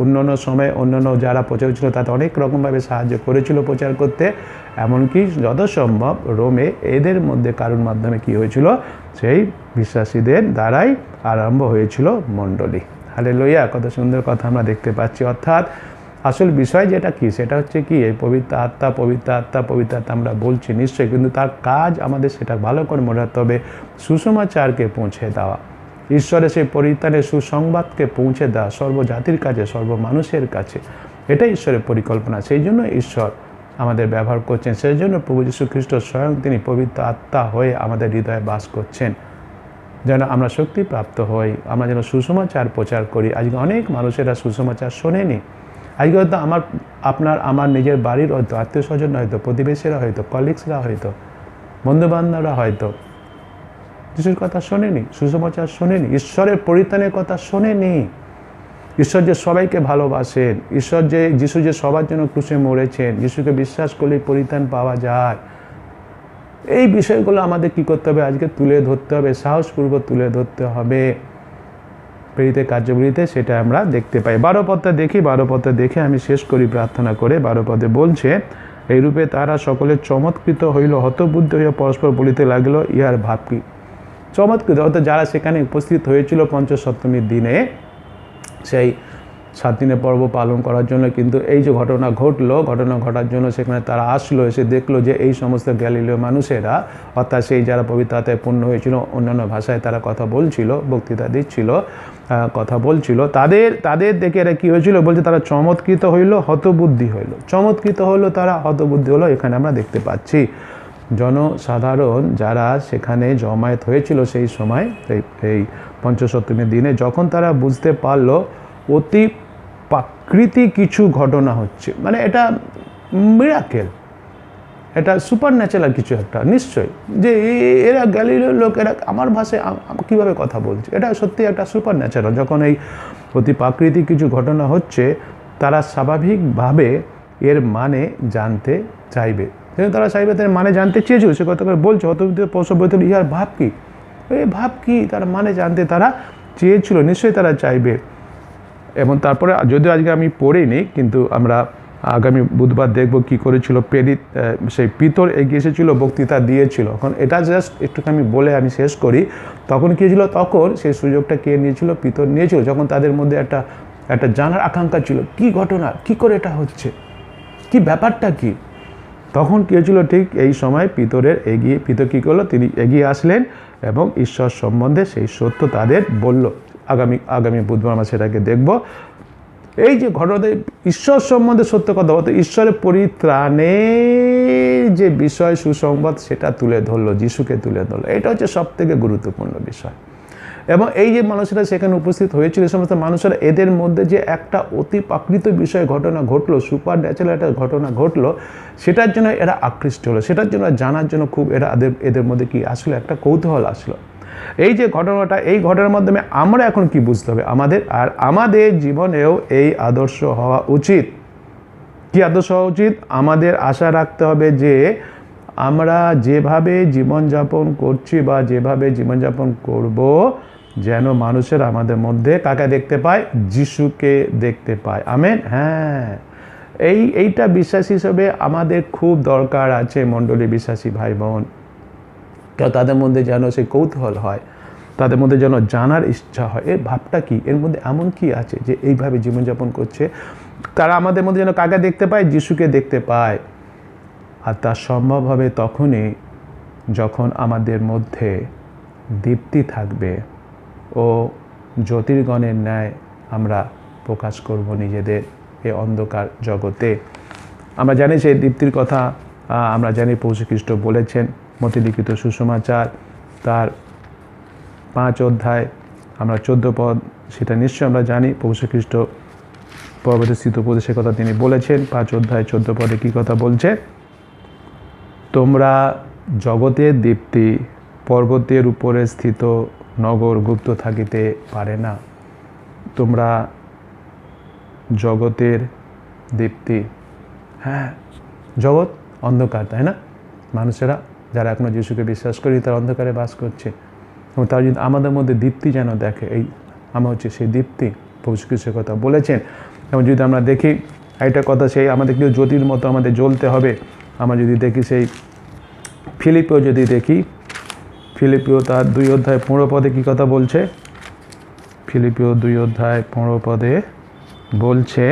অন্যান্য সময়ে অন্যান্য যারা প্রচার ছিল, তাতে অনেক রকমভাবে সাহায্য করেছিল প্রচার করতে। এমনকি যথাসম্ভব রোমে এদের মধ্যে কারোর মাধ্যমে কি হয়েছিল? সেই বিশ্বাসীদের দ্বারাই আরম্ভ হয়েছিল মণ্ডলী। হালেলুয়া! কত সুন্দর কথা আমরা দেখতে পাচ্ছি। অর্থাৎ আসল বিষয় যেটা কি, সেটা হচ্ছে কি, এই পবিত্র আত্মা আমরা বলছি নিশ্চয়ই, কিন্তু তার কাজ আমাদের সেটা ভালো করে মনে রাখতে হবে, সুসমাচারকে পৌঁছে দেওয়া। ঈশ্বরের সেই পরিত্রাণের সুসংবাদকে পৌঁছে দেওয়া সর্বজাতির কাছে, সর্বমানুষের কাছে, এটাই ঈশ্বরের পরিকল্পনা। সেই জন্য ঈশ্বর আমাদের ব্যবহার করছেন, সেই জন্য প্রভু যীশু খ্রিস্ট স্বয়ং তিনি পবিত্র আত্মা হয়ে আমাদের হৃদয়ে বাস করছেন, যেন আমরা শক্তি প্রাপ্ত হই, আমরা যেন সুসমাচার প্রচার করি। আজকে অনেক মানুষেরা সুসমাচার শোনেনি। আজকে হয়তো আমার নিজের বাড়ির হয়তো আত্মীয় স্বজন, হয়তো প্রতিবেশীরা, হয়তো কলিগসরা, হয়তো বন্ধুবান্ধবরা হয়তো যিশুর কথা শোনেনি, সুসমাচার শোনেনি, ঈশ্বরের পরিত্রাণের কথা শোনেনি। ঈশ্বর যে সবাইকে ভালোবাসেন, যিশু যে সবার জন্য ক্রুশে মরেছেন, যিশুকে বিশ্বাস করলেই পরিত্রাণ পাওয়া যায়, এই বিষয়গুলো আমাদের কি করতে হবে? আজকে তুলে ধরতে হবে, সাহসপূর্বক তুলে ধরতে হবে প্রেরিত কার্যগুলিতে, সেটা আমরা দেখতে পাই। 12 পদটা দেখি, 12 পদটা দেখে আমি শেষ করি প্রার্থনা করে। 12 পদে বলছে, এইরূপে তারা সকলে চমৎকৃত হইল, হতবুদ্ধ হইয়া পরস্পর বলিতে লাগলো, ইহার ভাব কি? চমৎকৃত অর্থাৎ যারা সেখানে উপস্থিত হয়েছিল পঞ্চসপ্তমীর দিনে, সেই 7 দিনের পর্ব পালন করার জন্য, কিন্তু এই যে ঘটনা ঘটার জন্য সেখানে তারা আসলো, এসে দেখলো যে এই সমস্ত গ্যালিলীয় মানুষেরা, অর্থাৎ সেই যারা পবিত্র আত্মায় পূর্ণ হয়েছিল, অন্যান্য ভাষায় তারা কথা বলছিল, বক্তৃতা দিচ্ছিল, কথা বলছিল, তাদের দেখে এরা কী হয়েছিল? বলছে তারা চমৎকৃত হইল, হতবুদ্ধি হইল। চমৎকৃত হইল তারা, হতবুদ্ধি হলো, এখানে আমরা দেখতে পাচ্ছি। জনসাধারণ যারা সেখানে জমায়েত হয়েছিল সেই সময়, এই পঞ্চসপ্তমীর দিনে, যখন তারা বুঝতে পারলো অতি প্রাকৃতিক কিছু ঘটনা হচ্ছে, মানে এটা মিরাকেল, এটা সুপার ন্যাচারাল কিছু একটা, নিশ্চয়ই, যে এরা গ্যালিলীয় লোক, এরা আমার ভাষায় কীভাবে কথা বলছে, এটা সত্যি একটা সুপার ন্যাচারাল। যখন এই অতি প্রাকৃতিক কিছু ঘটনা হচ্ছে, তারা স্বাভাবিকভাবে এর মানে জানতে চাইবে। তারা চাইবে, তার মানে জানতে চেয়েছিল, সে কথা করে বলছে, বলতে ইহার ভাব কি, এই ভাব কি, তার মানে জানতে তারা চেয়েছিল, নিশ্চয়ই তারা চাইবে। এবং তারপরে যদিও আজকে আমি পড়িনি, কিন্তু আমরা আগামী বুধবার দেখব কি করেছিল সেই পিতর এগিয়ে এসেছিল, বক্তৃতা দিয়েছিল। এখন এটা জাস্ট একটুখানি বলে আমি শেষ করি। তখন কী ছিল? তখন সেই সুযোগটা কে নিয়েছিল? পিতর নিয়েছিল। যখন তাদের মধ্যে একটা জানার আকাঙ্ক্ষা ছিল, কি ঘটনা, কি করে এটা হচ্ছে, কি ব্যাপারটা কি। তখন কী হয়েছিল? ঠিক এই সময় পিতর কী করলো? তিনি এগিয়ে আসলেন এবং ঈশ্বর সম্বন্ধে সেই সত্য তাদের বলল। আগামী বুধবার আমরা সেটাকে দেখব। এই যে ঘটনাতে ঈশ্বর সম্বন্ধে সত্য কথা বলতে, ঈশ্বরের পরিত্রাণের যে বিষয়, সুসংবাদ, সেটা তুলে ধরলো, যিশুকে তুলে ধরলো। এটা হচ্ছে সবথেকে গুরুত্বপূর্ণ বিষয়। এবং এই যে মানুষেরা সেখানে উপস্থিত হয়েছিল, এই সমস্ত মানুষেরা, এদের মধ্যে যে একটা অতি প্রাকৃত বিষয় ঘটনা ঘটলো, সুপার ন্যাচারাল একটা ঘটনা ঘটলো, সেটার জন্য এরা আকৃষ্ট হলো, সেটার জন্য জানার জন্য খুব এদের মধ্যে কি আসলো? একটা কৌতূহল আসলো। এই যে ঘটনাটা, এই ঘটনার মাধ্যমে আমরা এখন কি বুঝতে হবে? আমাদের জীবনেও এই আদর্শ হওয়া উচিত। কি আদর্শ হওয়া উচিত? আমাদের আশা রাখতে হবে যে আমরা যেভাবে জীবনযাপন করছি বা যেভাবে জীবনযাপন করব, যেন মানুষের আমাদের মধ্যে কাকে দেখতে পায়? যিশুকে দেখতে পায়। আমেন। হ্যাঁ, এইটা বিশ্বাসী হিসেবে আমাদের খুব দরকার আছে, মণ্ডলী বিশ্বাসী ভাই বোন। তাদের মধ্যে যেন সেই কৌতূহল হয়, তাদের মধ্যে যেন জানার ইচ্ছা হয়, এর ভাবটা কি, এর মধ্যে এমন কি আছে যে এইভাবে জীবনযাপন করছে। তারা আমাদের মধ্যে যেন কাকে দেখতে পায়? যিশুকে দেখতে পায়। আর তা সম্ভব হবে তখনই যখন আমাদের মধ্যে দীপ্তি থাকবে ও জ্যোতির্গণের ন্যায় আমরা প্রকাশ করব নিজেদের এই অন্ধকার জগতে। আমরা জানি সেই দীপ্তির কথা, আমরা জানি প্রভু খ্রিস্ট বলেছেন মথিলিখিত সুসমাচার তার 5 অধ্যায়, আমরা 14 পদ, সেটা নিশ্চয়ই আমরা জানি। প্রভু খ্রিস্ট পরবর্তী উপদেশের কথা তিনি বলেছেন। 5 অধ্যায় 14 পদে কী কথা বলছে? তোমরা জগতের দীপ্তি, পর্বতের উপরে স্থিত নগর গুপ্ত থাকিতে পারে না। তোমরা জগতের দীপ্তি। হ্যাঁ, জগৎ অন্ধকার, তাই না? মানুষেরা যারা এখনও যিশুকে বিশ্বাস করি, তারা অন্ধকারে বাস করছে, এবং তারা যদি আমাদের মধ্যে দীপ্তি যেন দেখে, এই আমরা হচ্ছে সেই দীপ্তি, প্রভু খ্রিস্টের কথা বলেছেন। এবং যদি আমরা দেখি একটা কথা, সেই আমাদের কেউ জ্যোতির মতো আমাদের জ্বলতে হবে। আমরা যদি দেখি সেই ফিলিপিও, যদি দেখি ফিলিপিও তার 2 অধ্যায় 15 পদে কী কথা বলছে? ফিলিপিও 2 অধ্যায় 15 পদে বলছে,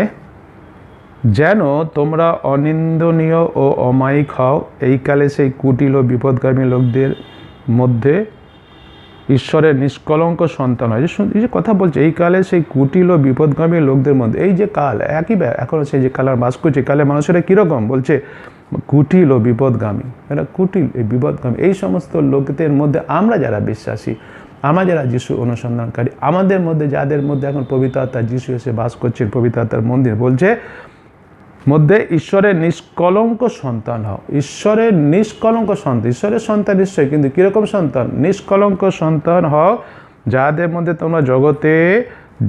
যেন তোমরা অনিন্দনীয় ও অমায়িক হও, এই কালে সেই কুটিল ও বিপদগামী লোকদের মধ্যে ঈশ্বরের নিষ্কলঙ্ক সন্তান হয়। এই যে কথা বলছে, এই কালে সেই কুটিল ও বিপদগামী লোকদের মধ্যে, এই যে কাল একই এখনও সেই যে কাল বাস করছে, কালে মানুষেরা কীরকম বলছে, কুটিল ও বিপদগামী, এরা কুটিল এই বিপদগামী, এই সমস্ত লোকদের মধ্যে আমরা যারা বিশ্বাসী, আমরা যারা যিশু অনুসন্ধানকারী, আমাদের মধ্যে যাদের মধ্যে এখন পবিত্র আত্মা যিশু এসে বাস করছেন, পবিত্র আত্মার মন্দির বলছে মধ্যে ঈশ্বরের নিষ্কলঙ্ক সন্তান হও। ঈশ্বরের নিষ্কলঙ্ক সন্তান, ঈশ্বরের সন্তান নিশ্চয়ই, কিন্তু কীরকম সন্তান, নিষ্কলঙ্ক সন্তান হও, যাদের মধ্যে তোমরা জগতে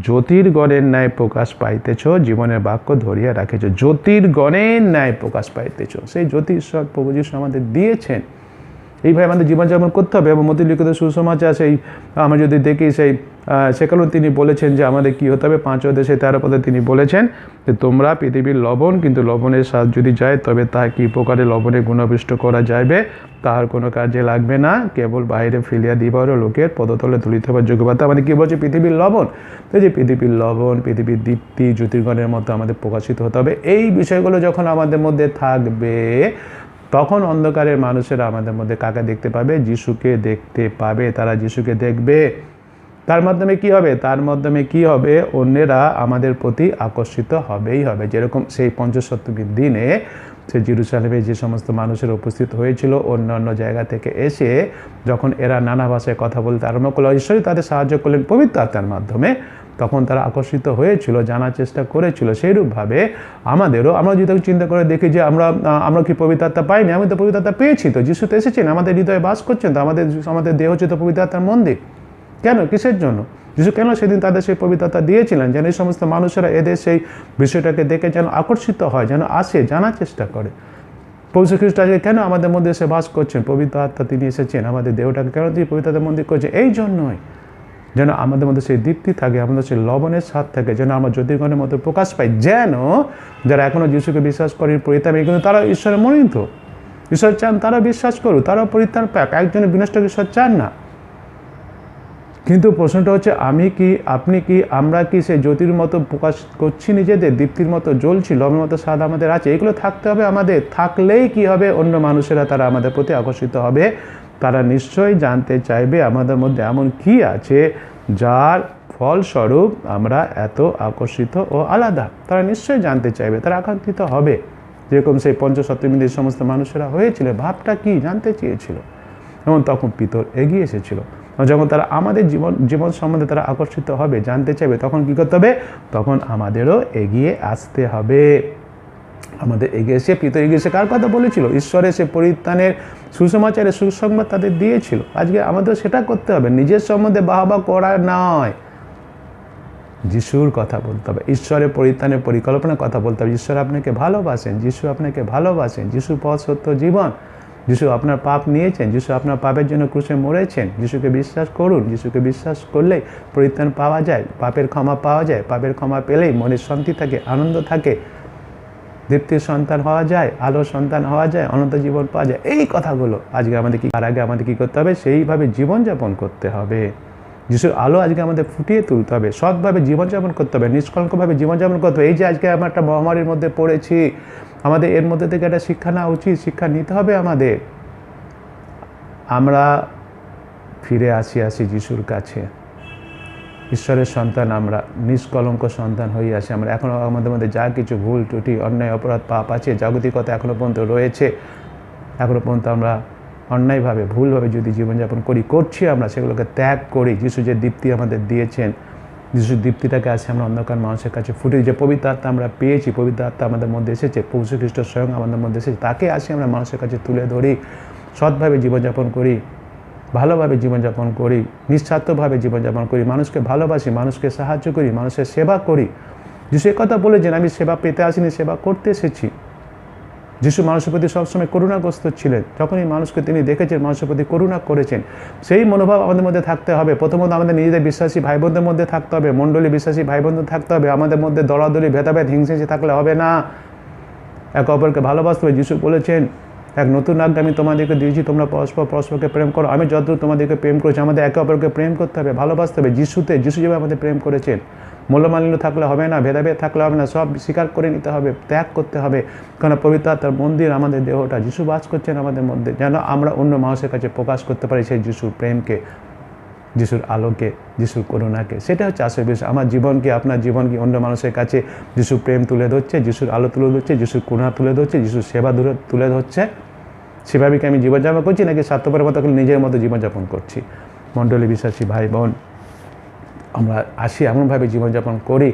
জ্যোতির্গণের ন্যায় প্রকাশ পাইতেছ, জীবনের বাক্য ধরিয়া রাখেছ। জ্যোতির্গণের ন্যায় প্রকাশ পাইতেছ, সেই জ্যোতি ঈশ্বর প্রভু যিশু আমাদের দিয়েছেন। এইভাবে আমাদের জীবনযাপন করতে হবে। এবং মতিলিখিত সুসমাচার সেই আমরা যদি দেখি সেই সেখানেও তিনি বলেছেন যে আমাদের কী হতে হবে, 5 অধ্যায় 13 পদে তিনি বলেছেন যে তোমরা পৃথিবীর লবণ, কিন্তু লবণের স্বাদ যদি যায় তবে তা কী প্রকারে লবণে গুণাবিষ্ট করা যাইবে, তাহার কোনো কাজে লাগবে না, কেবল বাইরে ফেলিয়া দিবার লোকের পদতলে তুলিতে হবে যোগ্যতা। আমাদের কী বলছে, পৃথিবীর লবণ, তো যে পৃথিবীর লবণ, পৃথিবীর দীপ্তি, জ্যোতির্গণের মতো আমাদের প্রকাশিত হতে হবে। এই বিষয়গুলো যখন আমাদের মধ্যে থাকবে, তখন অন্ধকারের মানুষেরা আমাদের মধ্যে কাকে দেখতে পাবে, যিশুকে দেখতে পাবে, তারা যিশুকে দেখবে। তার মাধ্যমে কি হবে, তার মাধ্যমে কি হবে, অন্যেরা আমাদের প্রতি আকর্ষিত হবেই হবে। যেরকম সেই পঞ্চসপ্তমীর দিনে সে জেরুজালেমে যে সমস্ত মানুষের উপস্থিত হয়েছিল অন্যান্য জায়গা থেকে এসে, যখন এরা নানা ভাষায় কথা বলতে আরম্ভ করলো, ঈশ্বরই তাদের সাহায্য করলেন পবিত্র আত্মার মাধ্যমে, তখন তারা আকর্ষিত হয়েছিল, জানার চেষ্টা করেছিল। সেইরূপভাবে আমাদেরও, আমরা যদি চিন্তা করে দেখি যে আমরা কি পবিত্র আত্মা পাইনি, আমি তো পবিত্র আত্মা পেয়েছি, তো যিশু তো এসেছেন, আমাদের হৃদয়ে বাস করছেন, তো আমাদের দেহ হচ্ছে তো পবিত্র আত্মার মন্দির। কেন, কিসের জন্য যিশু কেন সেদিন তাদের সেই পবিত্র আত্মা দিয়েছিলেন, যেন এই সমস্ত মানুষেরা এদের সেই বিষয়টাকে দেখে যেন আকর্ষিত হয়, যেন আসে, জানার চেষ্টা করে প্রভু খ্রিস্ট আজকে কেন আমাদের মধ্যে এসে বাস করছেন, পবিত্র আত্মা তিনি এসেছেন, আমাদের দেহটাকে কেন তিনি পবিত্র আত্মার মন্দির করছেন, এই জন্যই যেন আমাদের মধ্যে সেই দীপ্তি থাকে, আমাদের সেই লবণের স্বাদ থাকে, যেন আমরা জ্যোতির্গণের মধ্যে প্রকাশ পাই, যেন যারা এখনও যিশুকে বিশ্বাস করেন পরিত্রাণ, কিন্তু তারা ঈশ্বরের মনোনীত, ঈশ্বর চান তারা বিশ্বাস করুক, তারাও পরিত্রাণ পাক, একজনের বিনষ্ট ঈশ্বর চান না। কিন্তু প্রশ্নটা হচ্ছে, আমি কি, আপনি কি, আমরা কি সেই জ্যোতির মতো প্রকাশ করছি নিজেদের, দীপ্তির মতো জ্বলছি, লবণের মতো স্বাদ আমাদের আছে? এগুলো থাকতে হবে আমাদের, থাকলেই কি হবে, অন্য মানুষেরা তারা আমাদের প্রতি আকর্ষিত হবে, তারা নিশ্চয়ই জানতে চাইবে আমাদের মধ্যে এমন কি আছে যার ফলস্বরূপ আমরা এত আকর্ষিত ও আলাদা। তারা নিশ্চয়ই জানতে চাইবে, তারা আকাঙ্ক্ষিত হবে, যেরকম সেই পঞ্চসপ্তমীদের সমস্ত মানুষেরা হয়েছিল, ভাবটা কি জানতে চেয়েছিল, এবং তখন পিতর এগিয়ে এসেছিল। যখন তারা আমাদের জীবন সম্বন্ধে তারা আকর্ষিত হবে, জানতে চাইবে, তখন কী করতে হবে, তখন আমাদেরও এগিয়ে আসতে হবে। আমাদের এগিয়ে এসে, পিতর এগিয়ে এসে কার কথা বলেছিল, ঈশ্বরের সে পরিত্রাণের সুসমাচারের সুসংবাদ তাদের দিয়েছিল। আজকে আমাদের সেটা করতে হবে, নিজের সম্বন্ধে বাহবা করা নয়, যিশুর কথা বলতে হবে, ঈশ্বরের পরিত্রাণের পরিকল্পনার কথা বলতে হবে। ঈশ্বর আপনাকে ভালোবাসেন, যিশু আপনাকে ভালোবাসেন, যিশু পথ সত্য জীবন, যিশু আপনার পাপ নিয়েছেন, যিশু আপনার পাপের জন্য ক্রুশে মরেছেন। যিশুকে বিশ্বাস করুন, যিশুকে বিশ্বাস করলেই পরিত্রাণ পাওয়া যায়, পাপের ক্ষমা পাওয়া যায়, পাপের ক্ষমা পেলেই মনের শান্তি থাকে, আনন্দ থাকে, দীপ্তির সন্তান হওয়া যায়, আলোর সন্তান হওয়া যায়, অনন্ত জীবন পাওয়া যায়। এই কথাগুলো আজকে আমাদের তার আগে আমাদের কী করতে হবে, সেইভাবে জীবনযাপন করতে হবে। যিশুর আলো আজকে আমাদের ফুটিয়ে তুলতে হবে, সৎভাবে জীবনযাপন করতে হবে, নিষ্কলঙ্কভাবে জীবনযাপন করতে হবে। এই যে আজকে আমরা একটা মহামারীর মধ্যে পড়েছি, আমাদের এর মধ্যে থেকে একটা শিক্ষা নেওয়া উচিত, শিক্ষা নিতে হবে আমাদের। আমরা ফিরে আসি যিশুর কাছে, ঈশ্বরের সন্তান, আমরা নিষ্কলঙ্ক সন্তান হয়ে আসি। আমরা এখনও আমাদের মধ্যে যা কিছু ভুল ত্রুটি, অন্যায়, অপরাধ, পাপ আছে, জাগতিকতা এখনও পর্যন্ত রয়েছে, এখনও পর্যন্ত আমরা অন্যায়ভাবে, ভুলভাবে যদি জীবনযাপন করছি, আমরা সেগুলোকে ত্যাগ করি। যিশু যে দীপ্তি আমাদের দিয়েছেন, যিশুর দীপ্তিটাকে আসে আমরা অন্ধকার মানুষের কাছে ফুটে, যে পবিত্র আত্মা আমরা পেয়েছি, পবিত্র আত্মা আমাদের মধ্যে এসেছে, প্রভু খ্রিস্ট স্বয়ং আমাদের মধ্যে এসেছে, তাকে আসি আমরা মানুষের কাছে তুলে ধরি, সৎভাবে জীবনযাপন করি, ভালোভাবে জীবনযাপন করি, নিঃস্বার্থভাবে জীবনযাপন করি, মানুষকে ভালোবাসি, মানুষকে সাহায্য করি, মানুষের সেবা করি। যিশু কথা বলেছেন, আমি সেবা পেতে আসিনি, সেবা করতে এসেছি। যিশু মানুষের প্রতি সবসময় করুণাগ্রস্ত ছিলেন, যখনই মানুষকে তিনি দেখেছেন, মানুষের প্রতি করুণা করেছেন। সেই মনোভাব আমাদের মধ্যে থাকতে হবে। প্রথমত আমাদের নিজেদের বিশ্বাসী ভাই বোনদের মধ্যে থাকতে হবে, মণ্ডলী বিশ্বাসী ভাই বোনদের থাকতে হবে। আমাদের মধ্যে দলাদলি, ভেদাভেদ, হিংসা থাকলে হবে না, একে অপরকে ভালোবাসতে হবে। যিশু বলেছেন, এক নতুন আজ্ঞা আমি তোমাদেরকে দিয়েছি, তোমরা পরস্পরকে প্রেম করো, আমি যতদূর তোমাদেরকে প্রেম করেছি। আমাদের একে অপরকে প্রেম করতে হবে, ভালোবাসতে হবে। যিশু যেভাবে আমাদের প্রেম করেছেন, মূল্যমালিন্য থাকলে হবে না, ভেদাভেদ থাকলে হবে না, সব স্বীকার করে নিতে হবে, ত্যাগ করতে হবে। কারণ পবিত্র আত্মার মন্দির আমাদের দেহটা, যিশু বাস করছেন আমাদের মধ্যে, যেন আমরা অন্য মানুষের কাছে প্রকাশ করতে পারি সেই যিশুর প্রেমকে। যিশুর আলোকে, যিশুর করুণাকে। সেটা হচ্ছে আসল বিষয়। আমার জীবনকে, আপনার জীবনকে অন্য মানুষের কাছে যিশুর প্রেম তুলে ধরছে, যিশুর আলো তুলে ধরছে, যিশুর করুণা তুলে ধরছে, যিশুর সেবা তুলে ধরছে। সেভাবে কি আমি জীবনযাপন করছি নাকি স্বার্থপরের মতো নিজের মতো জীবনযাপন করছি? মণ্ডলী বিশ্বাসী ভাই বোন, আমরা আসি এমনভাবে জীবনযাপন করি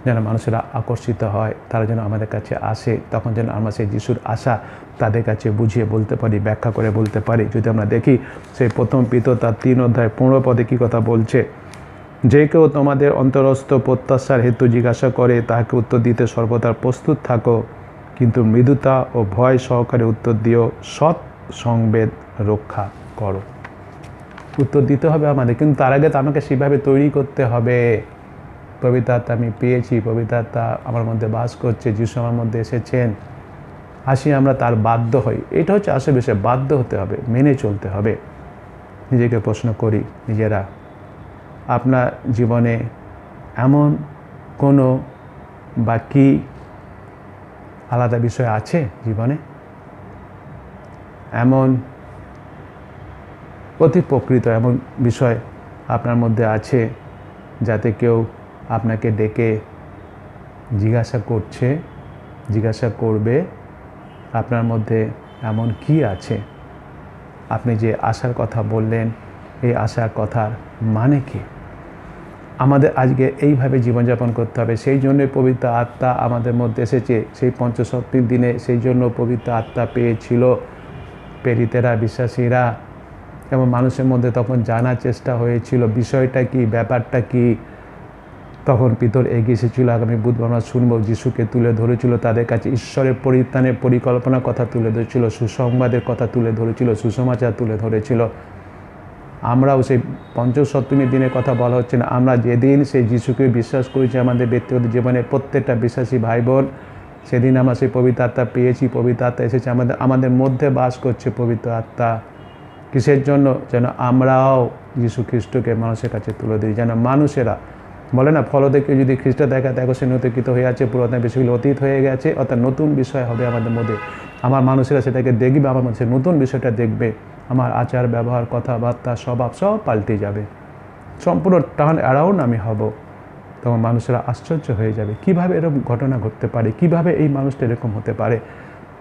যেন মানুষেরা আকর্ষিত হয়, তারা যেন আমাদের কাছে আসে, তখন যেন আমরা সেই যিশুর আশা তাদের কাছে বুঝিয়ে বলতে পারি, ব্যাখ্যা করে বলতে পারি। যদি আমরা দেখি সেই প্রথম পিতর তার 3 অধ্যায় 15 পদে কী কথা বলছে, যে কেউ তোমাদের অন্তরস্থ প্রত্যাশার হেতু জিজ্ঞাসা করে তাহাকে উত্তর দিতে সর্বদা প্রস্তুত থাকো, কিন্তু মৃদুতা ও ভয় সহকারে উত্তর দিও, সৎ সংবেদ রক্ষা করো। উত্তর দিতে হবে আমাদের, কিন্তু তার আগে তো আমাকে সেভাবে তৈরি করতে হবে। পবিত্র আত্মা আমি পেয়েছি, পবিত্র আত্মা আমার মধ্যে বাস করছে, যিশু আমার মধ্যে এসেছেন, আসি আমরা তার বাধ্য হই। এটা হচ্ছে আসল বিষয়, বাধ্য হতে হবে, মেনে চলতে হবে। নিজেকে প্রশ্ন করি নিজেরা, আপনার জীবনে এমন কোনো বা কি আলাদা বিষয় আছে জীবনে? এমন অতি প্রকৃত এমন বিষয় আপনার মধ্যে আছে যাতে কেউ আপনাকে ডেকে জিজ্ঞাসা করবে আপনার মধ্যে এমন কি আছে? আপনি যে আশার কথা বললেন, এই আশার কথার মানে কি? আমাদের আজকে এইভাবে জীবনযাপন করতে হবে। সেই জন্যই পবিত্র আত্মা আমাদের মধ্যে এসেছে। সেই পঞ্চশক্তির দিনে সেই জন্য পবিত্র আত্মা পেয়েছিল প্রেরিতেরা, বিশ্বাসীরা, এবং মানুষের মধ্যে তখন জানার চেষ্টা হয়েছিল বিষয়টা কি, ব্যাপারটা কি। তখন পিতর এগিয়ে এসেছিল, আগামী বুধবার আমরা শুনবো, যিশুকে তুলে ধরেছিল তাদের কাছে, ঈশ্বরের পরিত্রাণের পরিকল্পনার কথা তুলে ধরেছিল, সুসংবাদের কথা তুলে ধরেছিল, সুসমাচার তুলে ধরেছিল। আমরাও সেই পঞ্চসপ্তমীর দিনের কথা বলা হচ্ছে না, আমরা যেদিন সেই যিশুকে বিশ্বাস করেছি আমাদের ব্যক্তিগত জীবনে প্রত্যেকটা বিশ্বাসী ভাই বোন, সেদিন আমরা সেই পবিত্র আত্মা পেয়েছি। পবিত্র আত্মা এসেছে আমাদের মধ্যে বাস করছে পবিত্র আত্মা। কিসের জন্য? যেন আমরাও যিশু খ্রিস্টকে মানুষের কাছে তুলে দিই, যেন মানুষেরা বলে না, ফল দেখে যদি খ্রিস্ট দেখা দেখো সে নতুনকৃত হয়ে আছে, পুরাতন বিষয়গুলো অতীত হয়ে গেছে, অর্থাৎ নতুন বিষয় হবে আমাদের মধ্যে। আমার মানুষেরা সেটাকে দেখবে, আমার মধ্যে নতুন বিষয়টা দেখবে, আমার আচার ব্যবহার কথাবার্তা স্বভাব সব পাল্টে যাবে, সম্পূর্ণ টার্ন অ্যারাউন্ড আমি হব। তখন মানুষেরা আশ্চর্য হয়ে যাবে, কিভাবে এরকম ঘটনা ঘটতে পারে, কিভাবে এই মানুষটা এরকম হতে পারে।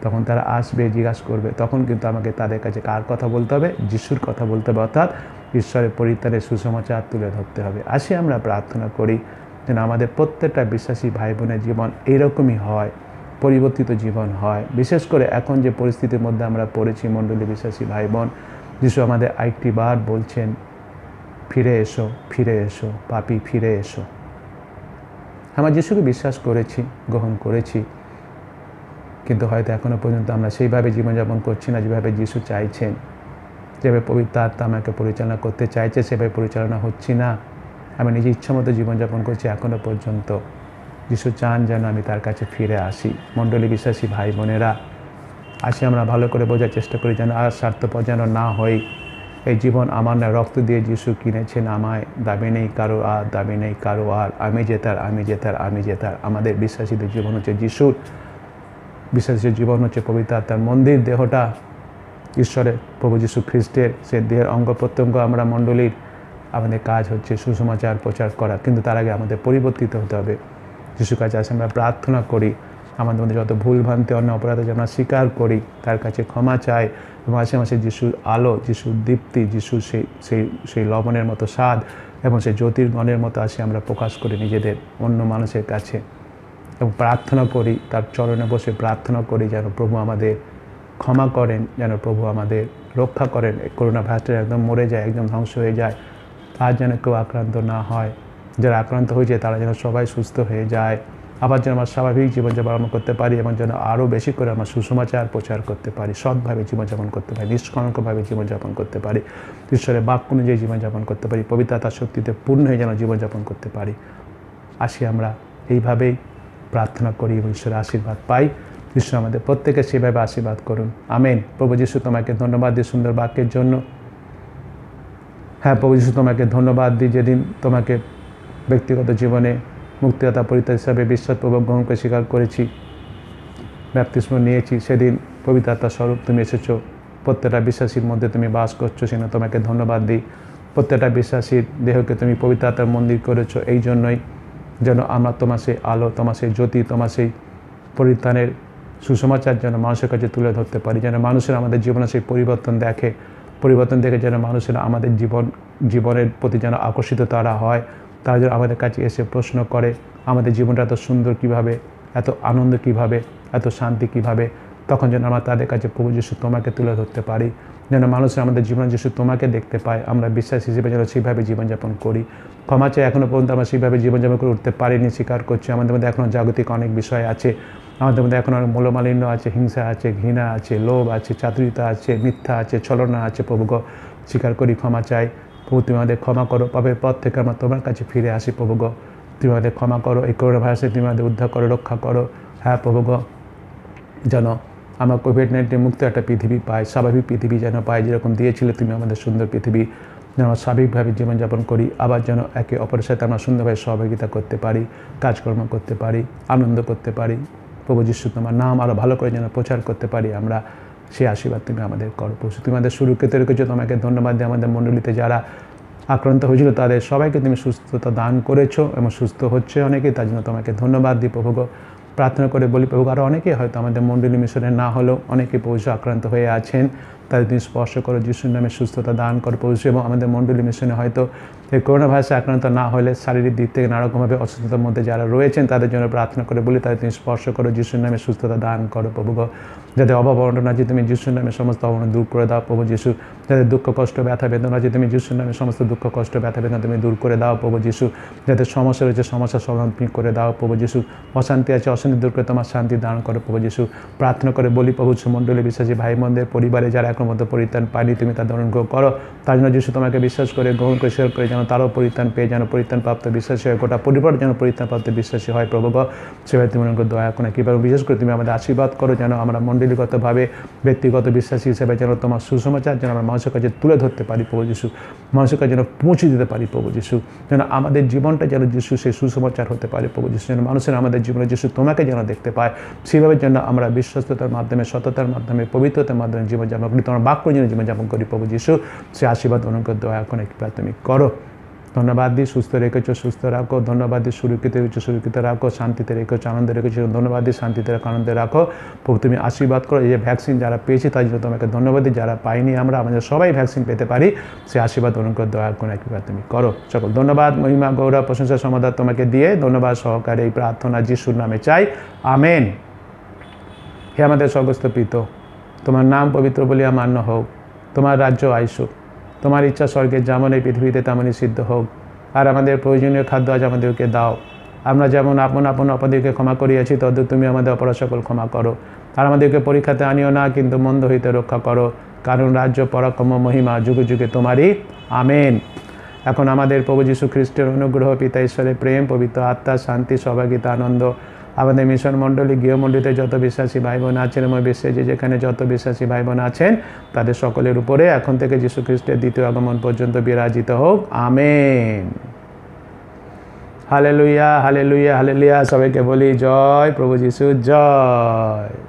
তখন তারা আসবে, জিজ্ঞাসা করবে। তখন কিন্তু আমাকে তাদের কাছে কার কথা বলতে হবে? যিশুর কথা বলতে হবে, অর্থাৎ ঈশ্বরের পরিত্রাণের সুসমাচার তুলে ধরতে হবে। আসি আমরা প্রার্থনা করি যেন আমাদের প্রত্যেকটা বিশ্বাসী ভাই বোনের জীবন এইরকমই হয়, পরিবর্তিত জীবন হয়। বিশেষ করে এখন যে পরিস্থিতির মধ্যে আমরা পড়েছি মণ্ডলী বিশ্বাসী ভাই বোন, যিশু আমাদের আরেকটি বার বলছেন, ফিরে এসো, ফিরে এসো পাপী, ফিরে এসো। আমরা যিশুকে বিশ্বাস করেছি, গ্রহণ করেছি, কিন্তু হয়তো এখনও পর্যন্ত আমরা সেইভাবে জীবনযাপন করছি না যেভাবে যিশু চাইছেন। যেভাবে পবিত্র আত্মা আমাকে পরিচালনা করতে চাইছে সেভাবে পরিচালনা হচ্ছি না। আমি নিজে ইচ্ছামতো জীবনযাপন করছি এখনও পর্যন্ত। যিশু চান যেন আমি তার কাছে ফিরে আসি। মণ্ডলী বিশ্বাসী ভাই বোনেরা, আসি আমরা ভালো করে বোঝার চেষ্টা করি যেন আর স্বার্থপর যেন না হই। এই জীবন আমার না, রক্ত দিয়ে যিশু কিনেছেন আমায়, দাবি নেই কারো আর, দাবি নেই কারো আর, আমি জেতার, আমি জেতার, আমি জেতার। আমাদের বিশ্বাসীদের জীবন হচ্ছে যিশুর, বিশ্বাসীর জীবন হচ্ছে পবিত্র আত্মার মন্দির। দেহটা ঈশ্বরের প্রভু যিশু খ্রিস্টের, সে দেহের অঙ্গ প্রত্যঙ্গ আমরা মণ্ডলীর। আমাদের কাজ হচ্ছে সুসমাচার প্রচার করা, কিন্তু তার আগে আমাদের পরিবর্তিত হতে হবে। যিশুর কাছে আসে আমরা প্রার্থনা করি, আমাদের মধ্যে যত ভুল ভ্রান্তি অন্য অপরাধ যে আমরা স্বীকার করি, তার কাছে ক্ষমা চাই, মাসে মাসে যিশুর আলো, যিশুর দীপ্তি, যিশুর সেই লবণের মতো স্বাদ এবং সেই জ্যোতির্গণের মতো আসে আমরা প্রকাশ করি নিজেদের অন্য মানুষের কাছে, এবং প্রার্থনা করি, তার চরণে বসে প্রার্থনা করি যেন প্রভু আমাদের ক্ষমা করেন, যেন প্রভু আমাদের রক্ষা করেন। করোনা ভাইরাসটা একদম মরে যায়, একদম ধ্বংস হয়ে যায়, তার যেন কেউ আক্রান্ত না হয়। যারা আক্রান্ত হয়েছে তারা যেন সবাই সুস্থ হয়ে যায়, আবার যেন আমরা স্বাভাবিক জীবনযাপন করতে পারি, এবং যেন আরও বেশি করে আমরা সুসমাচার প্রচার করতে পারি, সৎভাবে জীবনযাপন করতে পারি, নিষ্কলঙ্কভাবে জীবনযাপন করতে পারি, ঈশ্বরের বাক্য অনুযায়ী জীবনযাপন করতে পারি, পবিত্রতার শক্তিতে পূর্ণ হয়ে যেন জীবনযাপন করতে পারি। আসি আমরা এইভাবেই প্রার্থনা করি এবং ঈশ্বরের আশীর্বাদ পাই। ঈশ্বর আমাদের প্রত্যেকে সেভাবে আশীর্বাদ করুন, আমেন। প্রভু যিশু তোমাকে ধন্যবাদ দিই সুন্দর বাক্যের জন্য। হ্যাঁ প্রভু যিশু তোমাকে ধন্যবাদ দিই, যেদিন তোমাকে ব্যক্তিগত জীবনে মুক্তিদাতা পরিত্রাতা হিসাবে বিশ্বাসপূর্বক গ্রহণ করে স্বীকার করেছি, ব্যাপতিস্ম নিয়েছি, সেদিন পবিত্র আত্মার স্বরূপ তুমি এসেছো, প্রত্যেকটা বিশ্বাসীর মধ্যে তুমি বাস করছো, সেজন্য তোমাকে ধন্যবাদ দিই। প্রত্যেকটা বিশ্বাসীর দেহকে তুমি পবিত্র আত্মার মন্দির করেছো, এই জন্যই যেন আমরা তোমার সেই আলো, তোমার সেই জ্যোতি, তোমার সেই পরিত্রাণের সুসমাচার যেন মানুষের কাছে তুলে ধরতে পারি, যেন মানুষের আমাদের জীবনে সেই পরিবর্তন দেখে যেন মানুষেরা আমাদের জীবনের প্রতি যেন আকর্ষিত তারা হয়, তারা যেন আমাদের কাছে এসে প্রশ্ন করে আমাদের জীবনটা এত সুন্দর কীভাবে, এত আনন্দ কীভাবে, এত শান্তি কীভাবে। তখন যেন আমরা তাদের কাছে প্রভু যিশু তোমাকে তুলে ধরতে পারি, যেন মানুষের আমাদের জীবনে যিশু তোমাকে দেখতে পায়। আমরা বিশ্বাস হিসেবে যেন সেইভাবে জীবনযাপন করি। ক্ষমা চাই, এখনও পর্যন্ত আমরা সেইভাবে জীবনযাপন করে উঠতে পারিনি, স্বীকার করছি। আমাদের মধ্যে এখনও জাগতিক অনেক বিষয় আছে, আমাদের মধ্যে এখন অনেক মূল্যমালিন্য আছে, হিংসা আছে, ঘৃণা আছে, লোভ আছে, চাতুরিতা আছে, মিথ্যা আছে, ছলনা আছে। প্রভু গো, স্বীকার করি, ক্ষমা চাই। প্রভু তুমি আমাদের ক্ষমা করো, পাপের পথ থেকে আমরা তোমার কাছে ফিরে আসি। প্রভু গো, তুমি আমাদের ক্ষমা করো, এই করোনা ভাইরাসে তুমি আমাদের উদ্ধার করো, রক্ষা করো। হ্যাঁ প্রভু গো, যেন আমরা কোভিড-19 মুক্ত একটা পৃথিবী পাই, স্বাভাবিক পৃথিবী যেন পাই, যেরকম দিয়েছিলে তুমি আমাদের সুন্দর পৃথিবী, যেন আমরা স্বাভাবিকভাবে জীবনযাপন করি, আবার যেন একে অপরের সাথে আমরা সুন্দরভাবে সহযোগিতা করতে পারি, কাজকর্ম করতে পারি, আনন্দ করতে পারি। প্রভু যিশু তোমার নাম আরও ভালো করে যেন প্রচার করতে পারি আমরা, সেই আশীর্বাদ তুমি আমাদের করো। প্রভু তুমি আমাদের সুরক্ষিত রেখেছো, তোমাকে ধন্যবাদ দিয়ে আমাদের মণ্ডলীতে যারা আক্রান্ত হয়েছিল তাদের সবাইকে তুমি সুস্থতা দান করেছো এবং সুস্থ হচ্ছে অনেকেই, তার জন্য তোমাকে ধন্যবাদ দিই। প্রভু প্রার্থনা করে বলি প্রভু, আরও অনেকেই হয়তো আমাদের মণ্ডলী মিশনে না হলেও অনেকে প্রভু আক্রান্ত হয়ে আছেন, তাদের তুমি স্পর্শ করো, যিশুর নামে সুস্থতা দান করো প্রভু। এবং আমাদের মণ্ডলী মিশনে হয়তো এই করোনা ভাইরাসে আক্রান্ত না হলে শারীরিক দিক থেকে নানারকমভাবে অসুস্থতার মধ্যে যারা রয়েছেন তাদের জন্য প্রার্থনা করে বলি, তাদের তুমি স্পর্শ করো, যিশুর নামে সুস্থতা দান করো প্রভু। যাদের অভাব অনটন আছে তুমি যিশুর নামে সমস্ত অভাব দূর করে দাও প্রভু যিশু। যাদের দুঃখ কষ্ট ব্যথা বেদনা আছে তুমি যিশুর নামে সমস্ত দুঃখ কষ্ট ব্যথা বেদনা তুমি দূর করে দাও প্রভু যিশু। যাদের সমস্যা রয়েছে সমস্যার সমাধান তুমি করে দাও প্রভু যিশু। অশান্তি আছে অশান্তি দূর করে তোমার শান্তি দান করো প্রভু যিশু। প্রার্থনা করে বলি প্রভু মণ্ডলী বিশ্বাসী ভাই বোনদের পরিবারে যারা এখন মতো পরিত্রাণ পায়নি তুমি তাদের অনুগ্রহ করো, তার জন্য যিশু তোমাকে বিশ্বাস করে গ্রহণ করে শেয়ার করে যেন তারাও পরিত্রাণ পেয়ে যেন পরিত্রাণপ্রাপ্ত বিশ্বাসী হয়, গোটা পরিবার যেন পরিত্রাণপ্রাপ্ত বিশ্বাসী হয় প্রভু। সেভাবে তুমি অনুগ্রহ দয়া করে কীভাবে বিশেষ করে তুমি আমাদের আশীর্বাদ করো, যেন আমরা মণ্ডলীগতভাবে ব্যক্তিগত বিশ্বাসী হিসেবে যেন তোমার সুসমাচার যেন আমরা মানুষের কাছে তুলে ধরতে পারি প্রভু যিশু, মানুষের কাছে যেন পৌঁছে দিতে পারি প্রভু যিশু, যেন আমাদের জীবনটা যেন যিশু সেই সুসমাচার হতে পারে প্রভু যিশু, যেন মানুষের আমাদের জীবনে যিশু তোমাকে যেন দেখতে পায়, সেভাবে যেন আমরা বিশ্বস্ততার মাধ্যমে, সততার মাধ্যমে, পবিত্রতার মাধ্যমে জীবনযাপন করি, তোমার বাক্য যেন জীবনযাপন করি প্রভু যিশু। সে আশীর্বাদ অনুগ্রহ দয়া করে কৃপা তুমি করো। ধন্যবাদ দিই সুস্থ রেখেছো, সুস্থ রাখো। ধন্যবাদ দিই সুরক্ষিত রেখেছো, সুরক্ষিত রাখো। শান্তিতে রেখেছো, আনন্দে রেখেছো। ধন্যবাদ দিই শান্তিতে রাখো, আনন্দে রাখো প্রভু। তুমি আশীর্বাদ করো। এই যে ভ্যাকসিন যারা পেয়েছি তার জন্য তোমাকে ধন্যবাদ দিই, যারা পাইনি আমরা আমাদের সবাই ভ্যাকসিন পেতে পারি, সে আশীর্বাদ অনুগ্রহ দয়া করে কৃপা তুমি করো। সকল ধন্যবাদ, মহিমা, গৌরব, প্রশংসা, সমাদর তোমাকে দিয়ে ধন্যবাদ সহকারে এই প্রার্থনা যিশুর নামে চাই, আমেন। হে আমাদের স্বর্গস্থ পিতা, তোমার নাম পবিত্র বলিয়া মান্য হোক, তোমার রাজ্য আইসুক, তোমার ইচ্ছা স্বর্গের যেমন এই পৃথিবীতে তেমনই সিদ্ধ হোক। আর আমাদের প্রয়োজনীয় খাদ্য আজ আমাদেরকে দাও, আমরা যেমন আপন আপন অপরাধীকে ক্ষমা করিয়াছি তদ্রূপ তুমি আমাদের অপরাধ সকল ক্ষমা করো। আর আমাদেরকে পরীক্ষাতে আনিও না, কিন্তু মন্দ হইতে রক্ষা করো, কারণ রাজ্য, পরাক্রম, মহিমা যুগে যুগে তোমারই, আমেন। এখন আমাদের প্রভু যীশু খ্রিস্টের অনুগ্রহ, পিতা ঈশ্বরের প্রেম, পবিত্র আত্মা শান্তি, সহভাগিতা, আনন্দ আমাদের মিশন মণ্ডলী, গৃহমণ্ডলীতে যত বিশ্বাসী ভাই বোন আছেন এবং বিশ্বে যেখানে যত বিশ্বাসী ভাই বোন আছেন তাদের সকলের উপরে এখন থেকে যীশু খ্রিস্টের দ্বিতীয় আগমন পর্যন্ত বিরাজিত হোক, আমেন। Hallelujah, hallelujah, hallelujah. সবাইকে বলি জয় প্রভু যীশু, জয়।